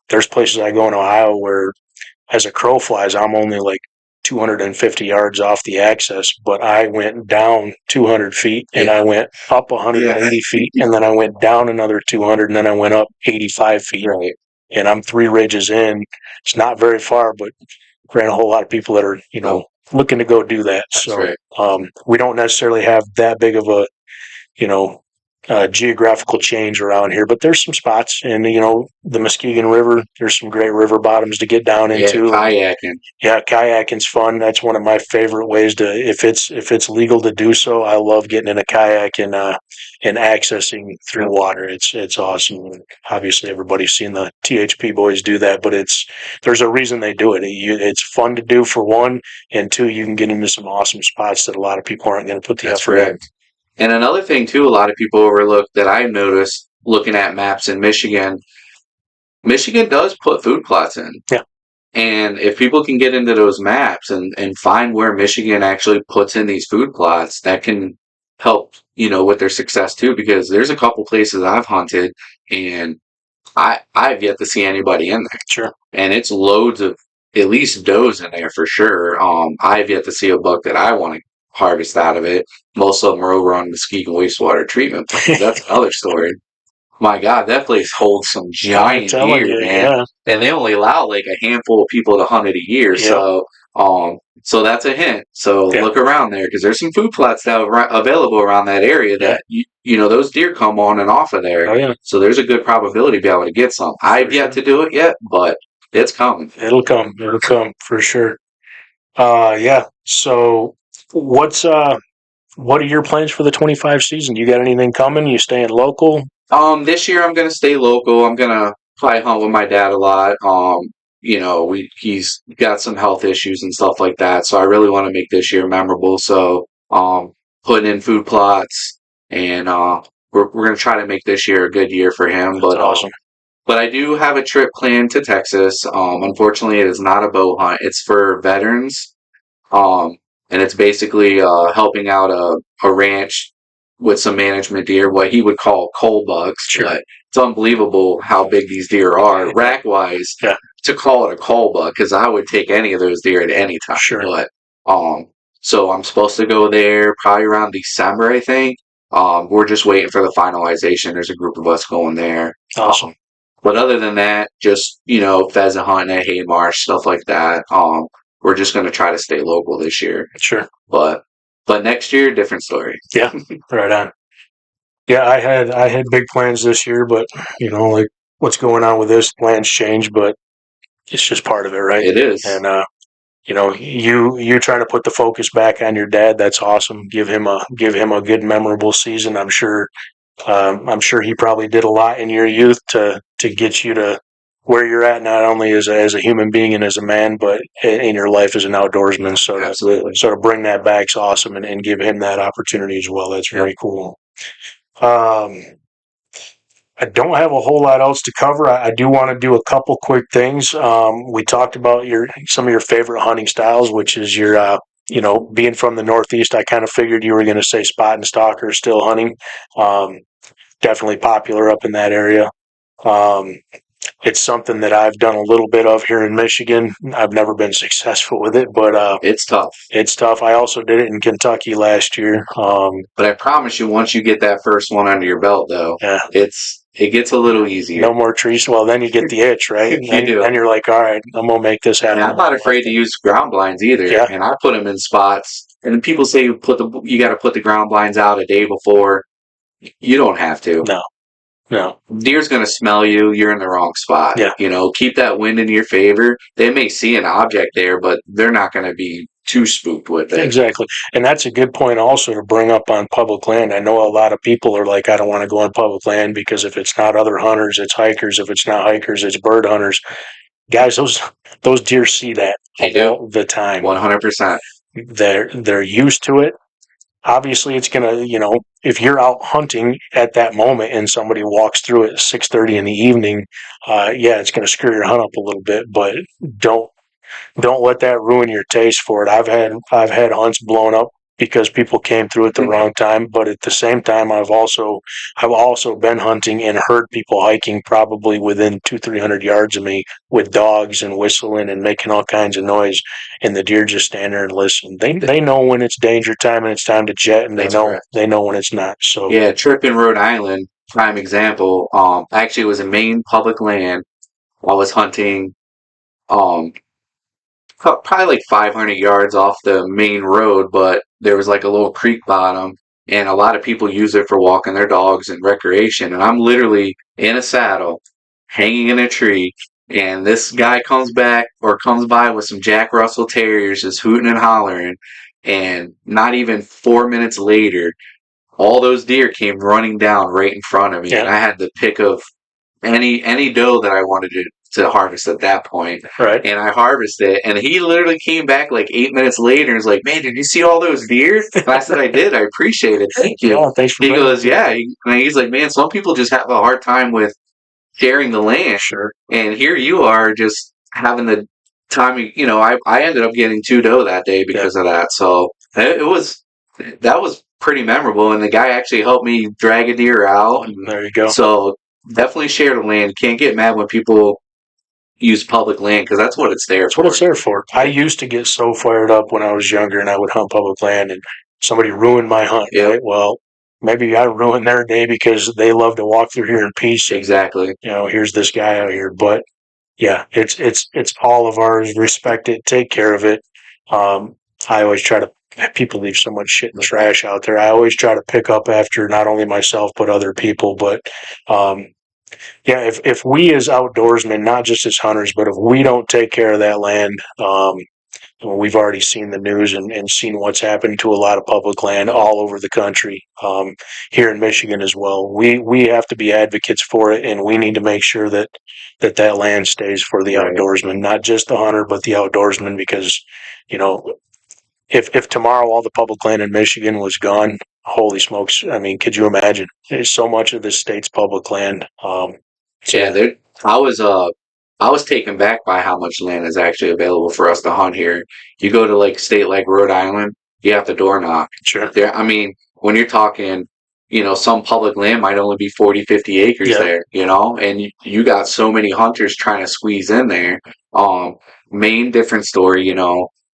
there's places I go in Ohio where, as a crow flies, I'm only like 250 yards off the axis, but I went down 200 feet and I went up 180 feet, and then I went down another 200, and then I went up 85 feet. Right. And I'm 3 ridges in. It's not very far, but ran a whole lot of people that are, looking to go do that. That's so right. We don't necessarily have that big of a, geographical change around here, but there's some spots, and the Muskegon River, there's some great river bottoms to get down into. Kayaking. Yeah, kayaking's fun. That's one of my favorite ways to, if it's legal to do so. I love getting in a kayak and accessing through water. It's awesome. Obviously, everybody's seen the THP boys do that, but there's a reason they do it. It's fun to do, for one, and two, you can get into some awesome spots that a lot of people aren't going to put the effort in. And another thing, too, a lot of people overlook that I noticed looking at maps in Michigan does put food plots in. Yeah. And if people can get into those maps and find where Michigan actually puts in these food plots, that can help, with their success, too, because there's a couple places I've hunted, and I've yet to see anybody in there. Sure. And it's loads of at least does in there for sure. I've yet to see a buck that I want to harvest out of it. Most of them are over on Muskegon wastewater treatment plant. That's another story. My God, that place holds some giant deer, man. Yeah. And they only allow like a handful of people to hunt it a year. Yeah. So that's a hint. So look around there, because there's some food plots that are available around that area that those deer come on and off of there. Oh, yeah. So there's a good probability to be able to get some. I've yet to do it yet, but it's coming. It'll come for sure. Yeah. So what are your plans for the 25 season? You got anything coming? You staying local? This year I'm gonna stay local. I'm gonna probably hunt with my dad a lot. He's got some health issues and stuff like that, so I really want to make this year memorable. So putting in food plots, and we're gonna try to make this year a good year for him. That's awesome. But I do have a trip planned to Texas. Unfortunately, it is not a bow hunt. It's for veterans. And it's basically helping out a ranch with some management deer, what he would call coal bucks. Sure. But it's unbelievable how big these deer are, rack-wise, to call it a coal buck, because I would take any of those deer at any time. Sure. But so I'm supposed to go there probably around December, I think. We're just waiting for the finalization. There's a group of us going there. Awesome. But other than that, just, pheasant hunting at Haymarsh, stuff like that. We're just going to try to stay local this year. Sure. But next year, different story. Yeah, right on. Yeah, I had big plans this year, but like what's going on with this, plans change, but it's just part of it, right? It is. And you trying to put the focus back on your dad, that's awesome. Give him a good memorable season. I'm sure he probably did a lot in your youth to get you to where you're at, not only as a human being and as a man, but in your life as an outdoorsman. So Absolutely. to bring that back is awesome, and give him that opportunity as well. That's very cool. I don't have a whole lot else to cover. I do want to do a couple quick things. We talked about some of your favorite hunting styles, which is your, being from the Northeast. I kind of figured you were going to say spot and stalker still hunting. Definitely popular up in that area. It's something that I've done a little bit of here in Michigan. I've never been successful with it, but it's tough. It's tough. I also did it in Kentucky last year. But I promise you, once you get that first one under your belt, though, yeah, it gets a little easier. No more trees. Well, then you get the itch, right? You do. Then you're like, all right, I'm gonna make this happen. And I'm not afraid to use ground blinds either. Yeah. And I put them in spots. And people say you got to put the ground blinds out a day before. You don't have to. No. Deer's going to smell you. You're in the wrong spot. Yeah. Keep that wind in your favor. They may see an object there, but they're not going to be too spooked with it. Exactly. And that's a good point also to bring up on public land. I know a lot of people are like, I don't want to go on public land because if it's not other hunters, it's hikers. If it's not hikers, it's bird hunters. Guys, those deer see that all the time. 100%. They're used to it. Obviously, it's going to, if you're out hunting at that moment and somebody walks through at 6:30 in the evening, it's going to screw your hunt up a little bit, but don't let that ruin your taste for it. I've had hunts blown up because people came through at the wrong time, but at the same time, I've also been hunting and heard people hiking probably within 200-300 yards of me with dogs and whistling and making all kinds of noise, and the deer just stand there and listen. They know when it's danger time and it's time to jet, and they know when it's not. So yeah, trip in Rhode Island, prime example. Actually, it was in Maine public land. I was hunting, probably like 500 yards off the main road, but there was like a little creek bottom, and a lot of people use it for walking their dogs and recreation. And I'm literally in a saddle, hanging in a tree, and this guy comes by with some Jack Russell Terriers just hooting and hollering, and not even 4 minutes later, all those deer came running down right in front of me, and I had the pick of any doe that I wanted to harvest at that point. Right. And I harvested it, and he literally came back like 8 minutes later and was like, "Man, did you see all those deer?" And I said, "I did. I appreciate it. Thank you." Yeah, thanks for he goes, "Yeah." And he's like, "Man, some people just have a hard time with sharing the land." Sure. And here you are just having the time. I ended up getting 2 doe that day because of that. So that was pretty memorable. And the guy actually helped me drag a deer out. And there you go. So definitely share the land. You can't get mad when people use public land because that's what it's there for. That's what it's there for. I used to get so fired up when I was younger and I would hunt public land and somebody ruined my hunt. Yeah. Right? Well, maybe I ruined their day because they love to walk through here in peace. And, exactly. Here's this guy out here. But yeah, it's all of ours. Respect it. Take care of it. I always try to. People leave so much shit and trash out there. I always try to pick up after not only myself but other people. But if we as outdoorsmen, not just as hunters, but if we don't take care of that land, we've already seen the news and seen what's happened to a lot of public land all over the country, here in Michigan as well. We have to be advocates for it, and we need to make sure that land stays for the outdoorsman, not just the hunter, but the outdoorsman, because, if tomorrow all the public land in Michigan was gone, holy smokes, I mean, could you imagine? There's so much of this state's public land. I was taken back by how much land is actually available for us to hunt here. You go to like a state like Rhode Island, you have to door knock. Sure. When you're talking, some public land might only be 40, 50 acres there, and you got so many hunters trying to squeeze in there. Maine, different story,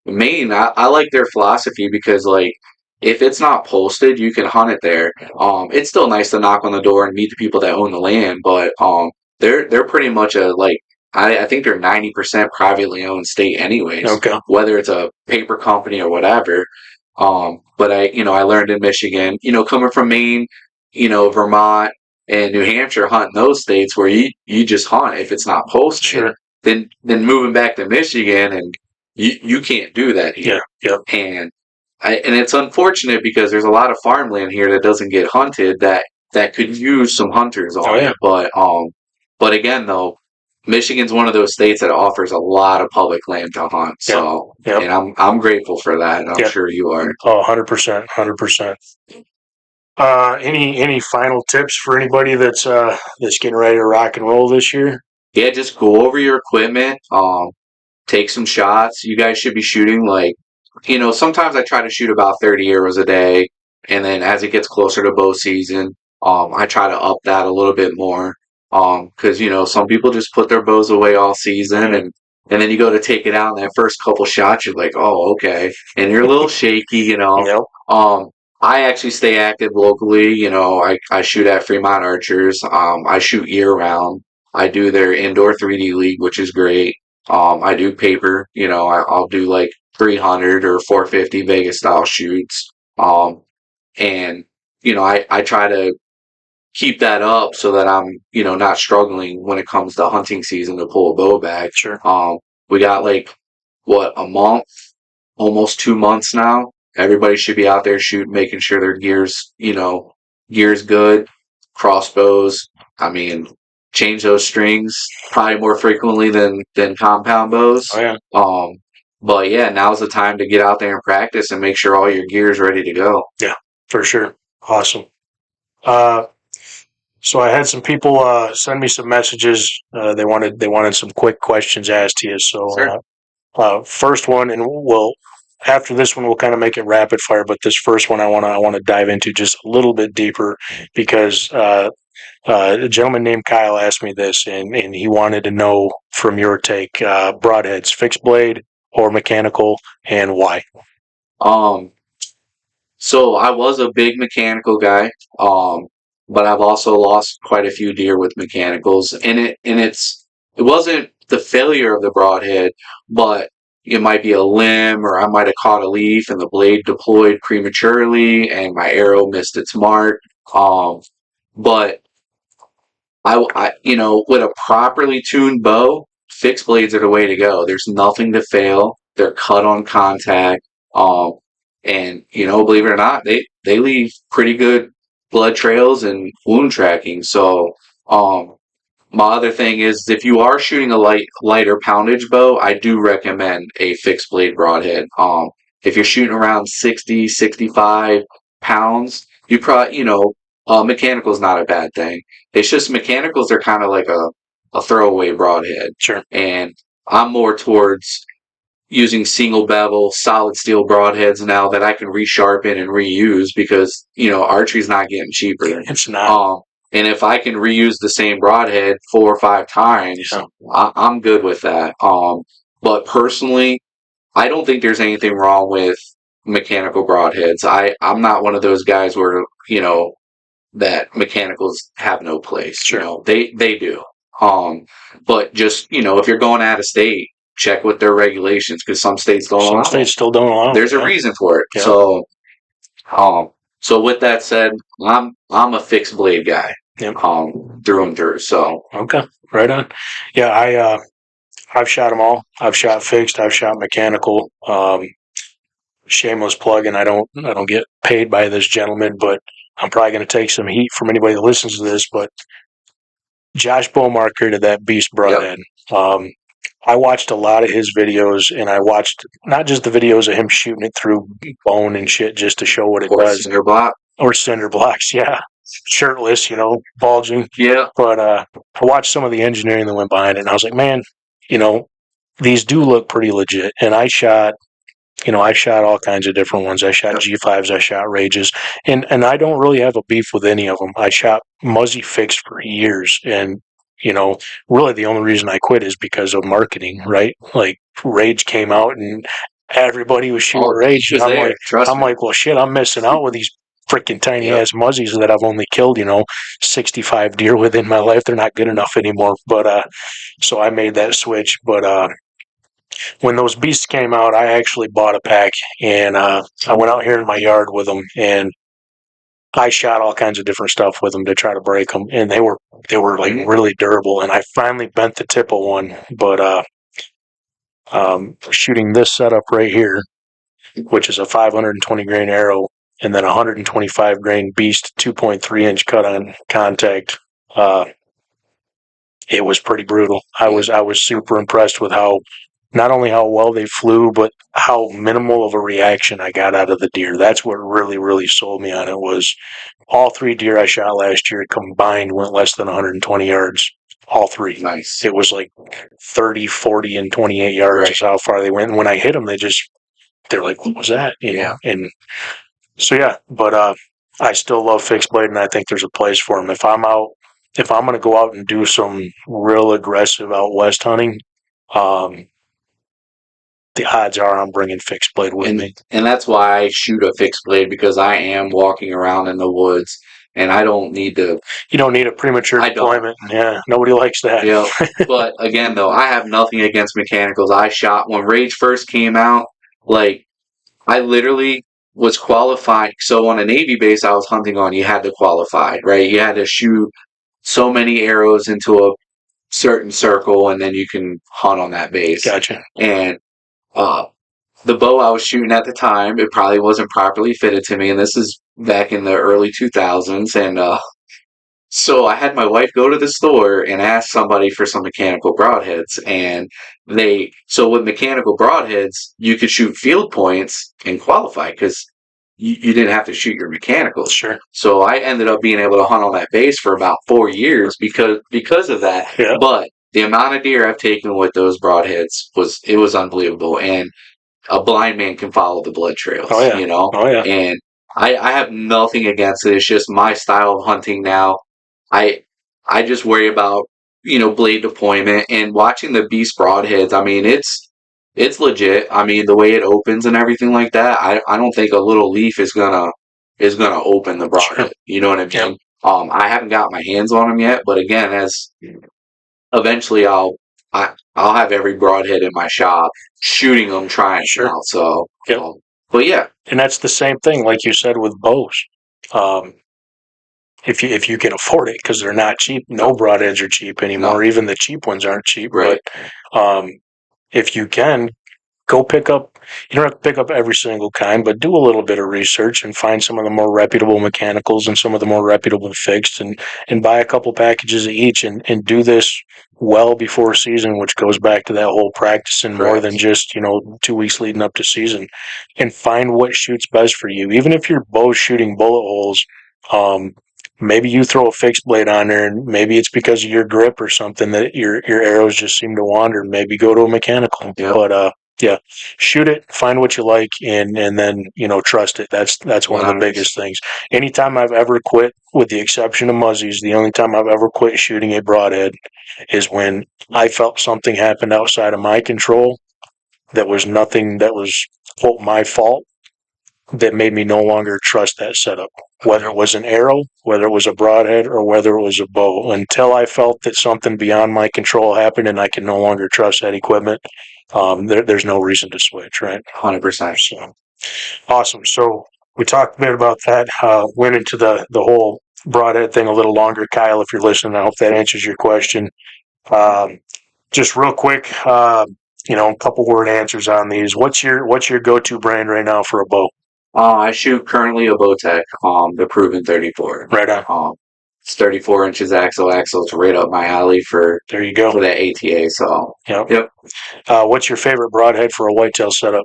Maine, I like their philosophy because, like, if it's not posted, you can hunt it there. It's still nice to knock on the door and meet the people that own the land, but they're pretty much I think they're 90% privately owned state anyways. Okay. Whether it's a paper company or whatever. But I learned in Michigan, coming from Maine, Vermont and New Hampshire, hunting those states where you just hunt if it's not posted. Sure. Then moving back to Michigan and you can't do that here. Yeah. And it's unfortunate because there's a lot of farmland here that doesn't get hunted that could use some hunters on it. But again though, Michigan's one of those states that offers a lot of public land to hunt. So and I'm grateful for that, and I'm sure you are. Oh, 100%, 100%. Any final tips for anybody that's getting ready to rock and roll this year? Yeah, just go over your equipment. Take some shots. You guys should be shooting sometimes I try to shoot about 30 arrows a day, and then as it gets closer to bow season, I try to up that a little bit more. Because some people just put their bows away all season, and then you go to take it out, and that first couple shots, you're like, oh, okay, and you're a little shaky, I actually stay active locally. I shoot at Fremont Archers. I shoot year round. I do their indoor 3D league, which is great. I do paper. I'll do like 300 or 450 Vegas style shoots. And I try to keep that up so that I'm, not struggling when it comes to hunting season to pull a bow back. Sure. We got a month, almost 2 months now. Everybody should be out there shooting, making sure their gear's good. Crossbows. I mean, change those strings probably more frequently than compound bows. Oh yeah. But yeah, now's the time to get out there and practice and make sure all your gear is ready to go. Yeah, for sure. Awesome. So I had some people send me some messages. They wanted some quick questions asked to you. So Sure. First one, and after this one we'll kind of make it rapid fire. But this first one I want to dive into just a little bit deeper because a gentleman named Kyle asked me this, and he wanted to know from your take, broadheads, fixed blade or mechanical, and why. So I was a big mechanical guy. But I've also lost quite a few deer with mechanicals, and it wasn't the failure of the broadhead, but it might be a limb, or I might have caught a leaf and the blade deployed prematurely and my arrow missed its mark. But I with a properly tuned bow, fixed blades are the way to go. There's nothing to fail. They're cut on contact. And believe it or not, they leave pretty good blood trails and wound tracking. So, my other thing is if you are shooting a lighter poundage bow, I do recommend a fixed blade broadhead. If you're shooting around 60, 65 pounds, you probably, mechanical is not a bad thing. It's just mechanicals are kind of like a throwaway broadhead. Sure. And I'm more towards using single bevel solid steel broadheads now that I can resharpen and reuse because archery's not getting cheaper. It's not. And if I can reuse the same broadhead 4 or 5 times, I'm good with that. But personally, I don't think there's anything wrong with mechanical broadheads. I'm not one of those guys where that mechanicals have no place. Sure. They do. But just if you're going out of state, check with their regulations because some states don't allow. Some states still don't allow. There's a reason for it. Yeah. So with that said, I'm a fixed blade guy. Yep. Through and through. So okay, right on. Yeah, I've shot them all. I've shot fixed. I've shot mechanical. Shameless plug, and I don't get paid by this gentleman, but I'm probably going to take some heat from anybody that listens to this. But Josh Bowmar created that beast broadhead. Yep. I watched a lot of his videos, and I watched not just the videos of him shooting it through bone and shit just to show what it does. Or cinder blocks, yeah. Shirtless, bulging. Yeah. But I watched some of the engineering that went behind it, and I was like, man, these do look pretty legit. And I shot all kinds of different ones. I shot G5s, I shot Rages, and I don't really have a beef with any of them. I shot Muzzy fixed for years, and really the only reason I quit is because of marketing, right? Like Rage came out and everybody was shooting Oh, rage. she was And I'm there. like, Trust me. well, shit, I'm missing out with these freaking tiny ass muzzies that I've only killed, 65 deer with in my life. They're not good enough anymore. But so I made that switch. But when those beasts came out, I actually bought a pack, and I went out here in my yard with them, and I shot all kinds of different stuff with them to try to break them, and they were like really durable. And I finally bent the tip of one, but shooting this setup right here, which is a 520 grain arrow and then 125 grain beast 2.3-inch cut on contact. It was pretty brutal. I was super impressed with how not only how well they flew, but how minimal of a reaction I got out of the deer. That's what really, really sold me on it. Was all 3 deer I shot last year combined went less than 120 yards. All 3. Nice. It was like 30, 40, and 28 yards is how far they went. And when I hit them, they're like, what was that? And so, yeah, but I still love fixed blade, and I think there's a place for them. If I'm going to go out and do some real aggressive out west hunting, the odds are I'm bringing fixed blade with me. And that's why I shoot a fixed blade, because I am walking around in the woods, and I don't need to. You don't need a premature deployment. Yeah, nobody likes that. Yeah, but again, though, I have nothing against mechanicals. I shot when Rage first came out. Like, I literally was qualified. So on a Navy base I was hunting on, you had to qualify, right? You had to shoot so many arrows into a certain circle, and then you can hunt on that base. Gotcha. And the bow I was shooting at the time, it probably wasn't properly fitted to me, and this is back in the early 2000s, and so I had my wife go to the store and ask somebody for some mechanical broadheads, and so with mechanical broadheads, you could shoot field points and qualify, because you didn't have to shoot your mechanicals. Sure. So I ended up being able to hunt on that base for about 4 years because of that. Yeah. But the amount of deer I've taken with those broadheads was unbelievable, and a blind man can follow the blood trails. Oh, yeah. And I have nothing against it. It's just my style of hunting now. I just worry about blade deployment and watching the beast broadheads. I mean, it's legit. I mean, the way it opens and everything like that. I don't think a little leaf is gonna open the broadhead. Sure. You know what I mean? Yep. I haven't got my hands on them yet, but again, as eventually I'll have every broadhead in my shop shooting them, trying them out. So, but yeah, and that's the same thing, like you said, with bows. If you can afford it, because they're not cheap. No broadheads are cheap anymore. No. Even the cheap ones aren't cheap. Right. But if you can, go pick up. You don't have to pick up every single kind, but do a little bit of research and find some of the more reputable mechanicals and some of the more reputable fixed, and buy a couple packages of each, and do this well before season, which goes back to that whole practicing more than just 2 weeks leading up to season, and find what shoots best for you. Even if your bow's shooting bullet holes, maybe you throw a fixed blade on there, and maybe it's because of your grip or something that your arrows just seem to wander. Maybe go to a mechanical. Yep. But yeah, shoot it, find what you like, and then trust it. That's one of the biggest things. Anytime I've ever quit, with the exception of muzzies, the only time I've ever quit shooting a broadhead is when I felt something happened outside of my control that was nothing that was quote my fault, that made me no longer trust that setup, whether it was an arrow, whether it was a broadhead, or whether it was a bow. Until I felt that something beyond my control happened and I can no longer trust that equipment, there's no reason to switch, right? 100%. So, awesome. So we talked a bit about that, went into the whole broadhead thing a little longer. Kyle, if you're listening, I hope that answers your question. Just real quick, a couple word answers on these. What's your go-to brand right now for a bow? I shoot currently a Bowtech, the Proven 34. Right on. It's 34 inches axle. It's right up my alley for there you go for that ATA. So yep. What's your favorite broadhead for a whitetail setup?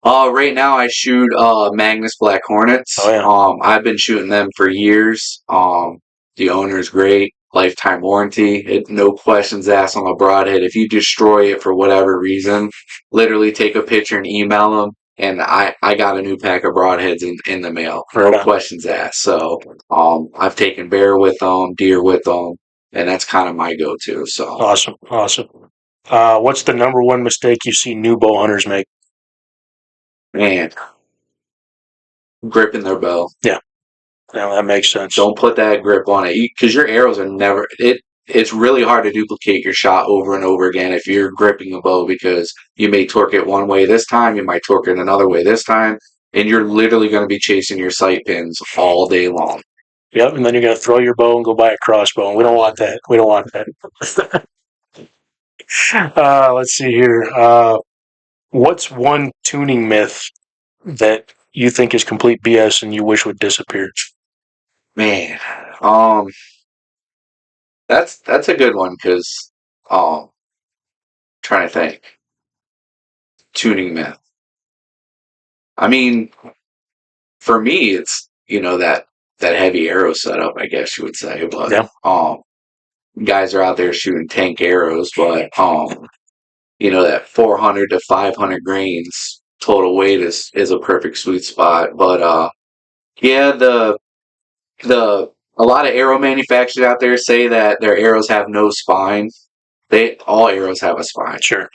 Right now I shoot Magnus Black Hornets. Oh, yeah. I've been shooting them for years. The owner's great, lifetime warranty. No questions asked on a broadhead. If you destroy it for whatever reason, literally take a picture and email them. And I got a new pack of broadheads in the mail. No questions asked. So I've taken bear with them, deer with them, and that's kind of my go-to. So awesome. What's the number one mistake you see new bow hunters make? Man, gripping their bow. Yeah, that makes sense. Don't put that grip on it because your arrows are never. It's really hard to duplicate your shot over and over again if you're gripping a bow because you may torque it one way this time, you might torque it another way this time, and you're literally going to be chasing your sight pins all day long. Yep, and then you're going to throw your bow and go buy a crossbow. And we don't want that. We don't want that. Let's see here. What's one tuning myth that you think is complete BS and you wish would disappear? Man, that's a good one because trying to think. Tuning myth. I mean, for me, it's that heavy arrow setup, I guess you would say. But yeah. Guys are out there shooting tank arrows, but that 400 to 500 grains total weight is a perfect sweet spot. But yeah, a lot of arrow manufacturers out there say that their arrows have no spine. All arrows have a spine. Sure.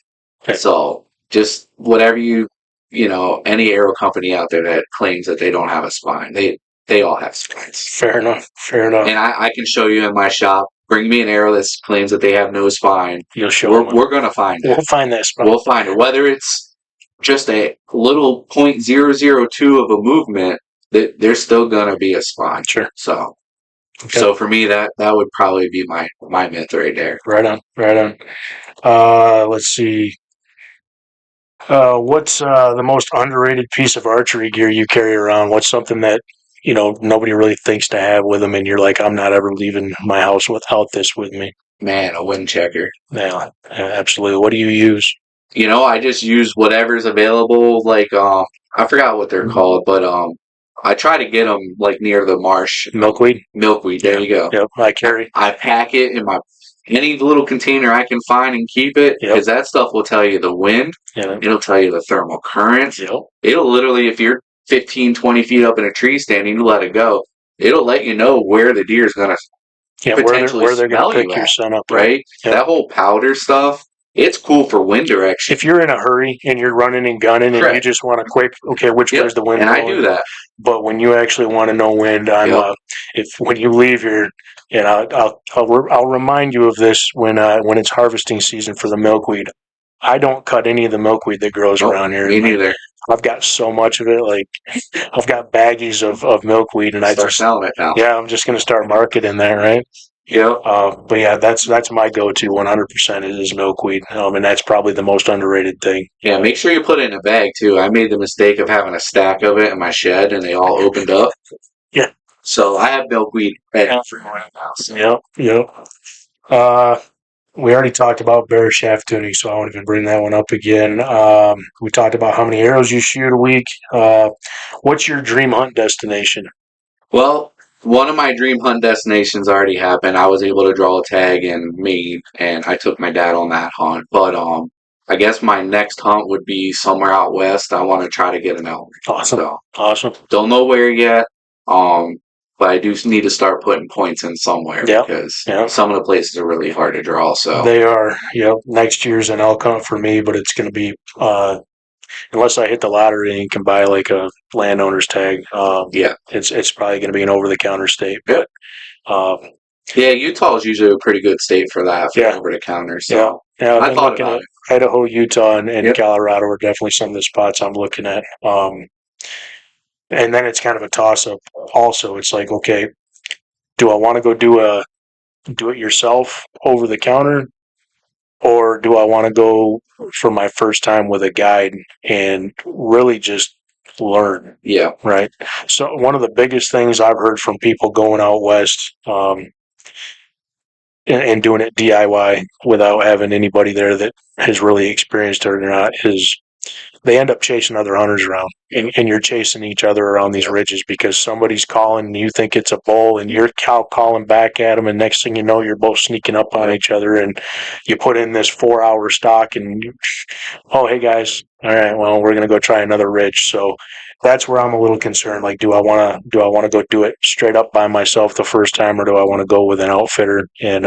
Okay. So just whatever any arrow company out there that claims that they don't have a spine, they all have spines. Fair enough. And I can show you in my shop. Bring me an arrow that claims that they have no spine. You'll show them. We're gonna find it. We'll find that spine. We'll find it. Whether it's just a little 0.002 of a movement, there's still gonna be a spine. Sure. So for me, that would probably be my myth right there. Right on. Let's see. What's the most underrated piece of archery gear you carry around? What's something that nobody really thinks to have with them, and you're like, I'm not ever leaving my house without this with me? Man, a wind checker. Yeah, absolutely. What do you use? I just use whatever's available. Like, I forgot what they're called, but I try to get them like near the marsh. Milkweed. There you go. Yep, I carry. I pack it in any little container I can find and keep it because that stuff will tell you the wind. Yeah. It'll tell you the thermal currents. Yep. It'll literally, if you're 15, 20 feet up in a tree stand and you let it go, it'll let you know where the deer's going to potentially where they're going to pick your scent up. Right? Yep. That whole powder stuff, it's cool for wind direction. If you're in a hurry and you're running and gunning and you just want a quick, which way's the wind? And I do that. But when you actually want to know wind, when you leave your, I'll remind you of this when it's harvesting season for the milkweed. I don't cut any of the milkweed that grows around here. Me neither. I've got so much of it. Like I've got baggies of milkweed, and I start selling it now. Yeah, I'm just going to start marketing that, right? Yeah. But yeah, that's my go-to 100% is milkweed. And that's probably the most underrated thing. Yeah, make sure you put it in a bag too. I made the mistake of having a stack of it in my shed and they all opened up. Yeah. So I have milkweed ready for my house. Yep. We already talked about bear shaft tuning, so I won't even bring that one up again. We talked about how many arrows you shoot a week. What's your dream hunt destination? Well, one of my dream hunt destinations already happened. I was able to draw a tag in Maine, and I took my dad on that hunt. But I guess my next hunt would be somewhere out west. I want to try to get an elk. Awesome. So, awesome. Don't know where yet. But I do need to start putting points in somewhere because some of the places are really hard to draw. So they are. Next year's an elk hunt for me, but it's going to be unless I hit the lottery and can buy like a landowner's tag. It's probably going to be an over-the-counter state. But Utah is usually a pretty good state for that. For over-the-counter. So I thought about it. Idaho, Utah, and Colorado are definitely some of the spots I'm looking at. And then it's kind of a toss-up also. It's like, okay, do I want to go do it yourself over the counter, or do I want to go for my first time with a guide and really just learn? Yeah. Right? So one of the biggest things I've heard from people going out west and doing it DIY without having anybody there that has really experienced it or not is they end up chasing other hunters around, and you're chasing each other around these ridges because somebody's calling and you think it's a bull and you're calling back at them, and next thing you know, you're both sneaking up on each other, and you put in this 4-hour stock and hey guys, all right, well, we're going to go try another ridge. So that's where I'm a little concerned. Like, do I want to go do it straight up by myself the first time, or do I want to go with an outfitter and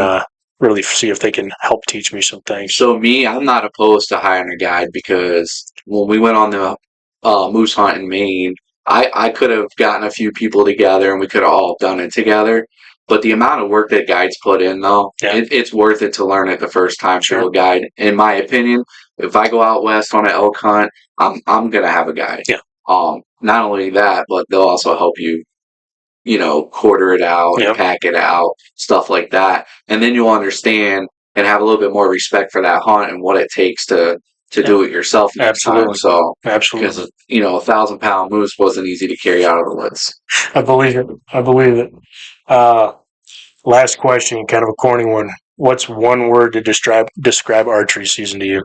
really see if they can help teach me some things? So I'm not opposed to hiring a guide because when we went on the moose hunt in Maine, I could have gotten a few people together and we could have all done it together. But the amount of work that guides put in, though, it's worth it to learn it the first time through a guide. In my opinion, if I go out west on an elk hunt, I'm gonna have a guide. Yeah. Not only that, but they'll also help you, quarter it out, pack it out, stuff like that, and then you'll understand and have a little bit more respect for that hunt and what it takes to do it yourself next time. So, because 1,000-pound moose wasn't easy to carry out of the woods. I believe it. Last question, kind of a corny one. What's one word to describe archery season to you?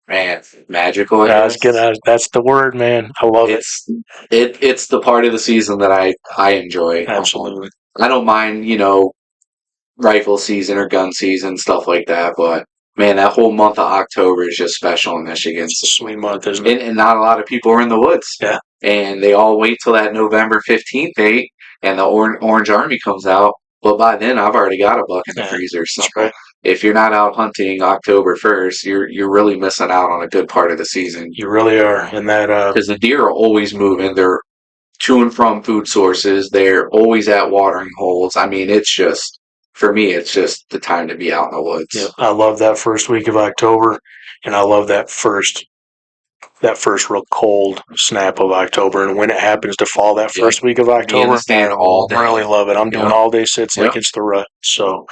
Man, magical. That's the word, man. I love it. It's the part of the season that I enjoy. Absolutely. I don't mind, rifle season or gun season, stuff like that, but man, that whole month of October is just special in Michigan. It's a sweet month, isn't it? And not a lot of people are in the woods. Yeah. And they all wait till that November 15th date and the Orange Army comes out. But by then, I've already got a buck in the freezer. So right. If you're not out hunting October 1st, you're really missing out on a good part of the season. You really are. And that because the deer are always moving. They're to and from food sources. They're always at watering holes. I mean, for me, it's just the time to be out in the woods. Yeah, I love that first week of October, and I love that first real cold snap of October. And when it happens to fall that first week of October, all day. I really love it. I'm doing all day sits like it's the rut. So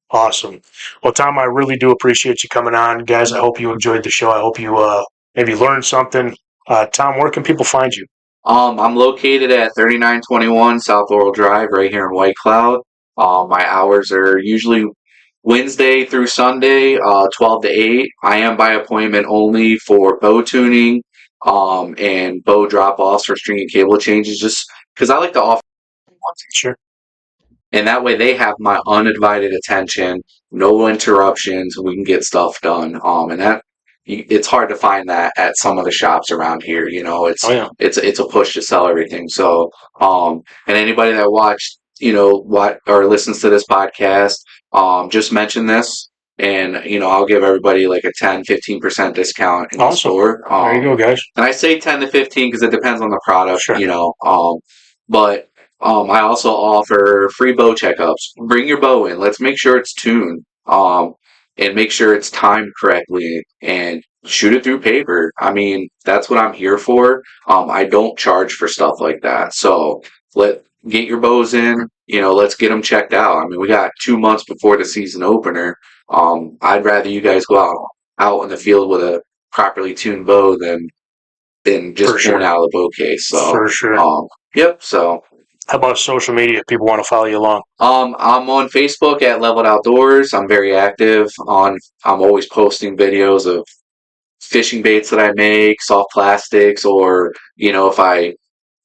awesome. Well, Tom, I really do appreciate you coming on, guys. I hope you enjoyed the show. I hope you maybe learned something. Tom, where can people find you? I'm located at 3921 South Laurel Drive, right here in White Cloud. My hours are usually Wednesday through Sunday, 12 to 8. I am by appointment only for bow tuning, and bow drop-offs for string and cable changes, just because I like to offer. Sure. And that way they have my undivided attention, no interruptions, we can get stuff done. And it's hard to find that at some of the shops around here. It's a push to sell everything. So, and anybody that watched, or listens to this podcast, just mention this, and I'll give everybody like a 10-15% discount in the store. There you go, guys. And I say 10 to 15 because it depends on the product. Sure. But I also offer free bow checkups. Bring your bow in. Let's make sure it's tuned. And make sure it's timed correctly, and shoot it through paper. I mean, that's what I'm here for. I don't charge for stuff like that. So get your bows in, let's get them checked out. I mean, we got 2 months before the season opener. I'd rather you guys go out in the field with a properly tuned bow than just pulling out of the bow case. So, for sure. Yep. So, how about social media if people want to follow you along? I'm on Facebook at Leveled Outdoors. I'm very active I'm always posting videos of fishing baits that I make, soft plastics, or, if I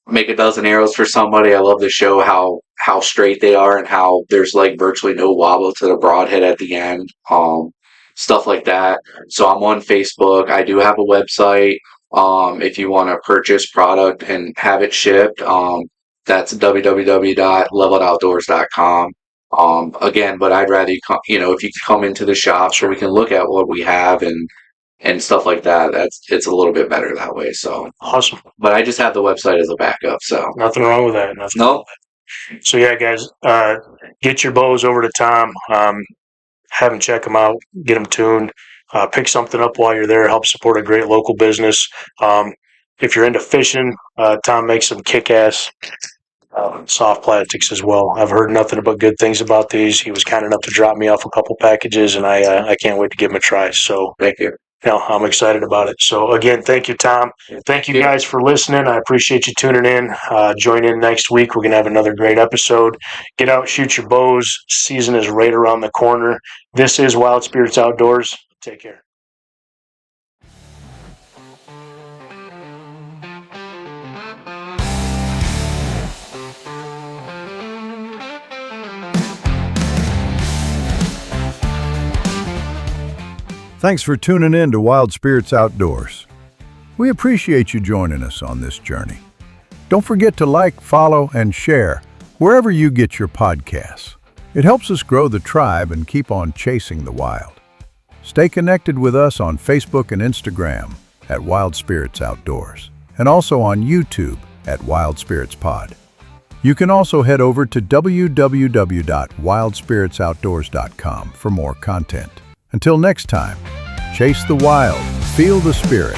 make a dozen arrows for somebody, I love to show how straight they are and how there's like virtually no wobble to the broadhead at the end. Stuff like that. So I'm on Facebook. I do have a website. If you want to purchase product and have it shipped, that's www.leveledoutdoors.com. Again, but I'd rather you come, if you come into the shop so we can look at what we have and stuff like that. It's a little bit better that way. So awesome. But I just have the website as a backup. So nothing wrong with that. No. So yeah, guys, get your bows over to Tom. Have him check them out. Get them tuned. Pick something up while you're there. Help support a great local business. If you're into fishing, Tom makes some kick-ass soft plastics as well. I've heard nothing but good things about these. He was kind enough to drop me off a couple packages, and I can't wait to give them a try. So thank you. I'm excited about it. So again, thank you, Tom. Thank you guys for listening. I appreciate you tuning in. Join in next week. We're going to have another great episode. Get out, shoot your bows. Season is right around the corner. This is Wild Spirits Outdoors. Take care. Thanks for tuning in to Wild Spirits Outdoors. We appreciate you joining us on this journey. Don't forget to like, follow, and share wherever you get your podcasts. It helps us grow the tribe and keep on chasing the wild. Stay connected with us on Facebook and Instagram at Wild Spirits Outdoors. and also on YouTube at Wild Spirits Pod. You can also head over to www.wildspiritsoutdoors.com for more content. Until next time, chase the wild, feel the spirit,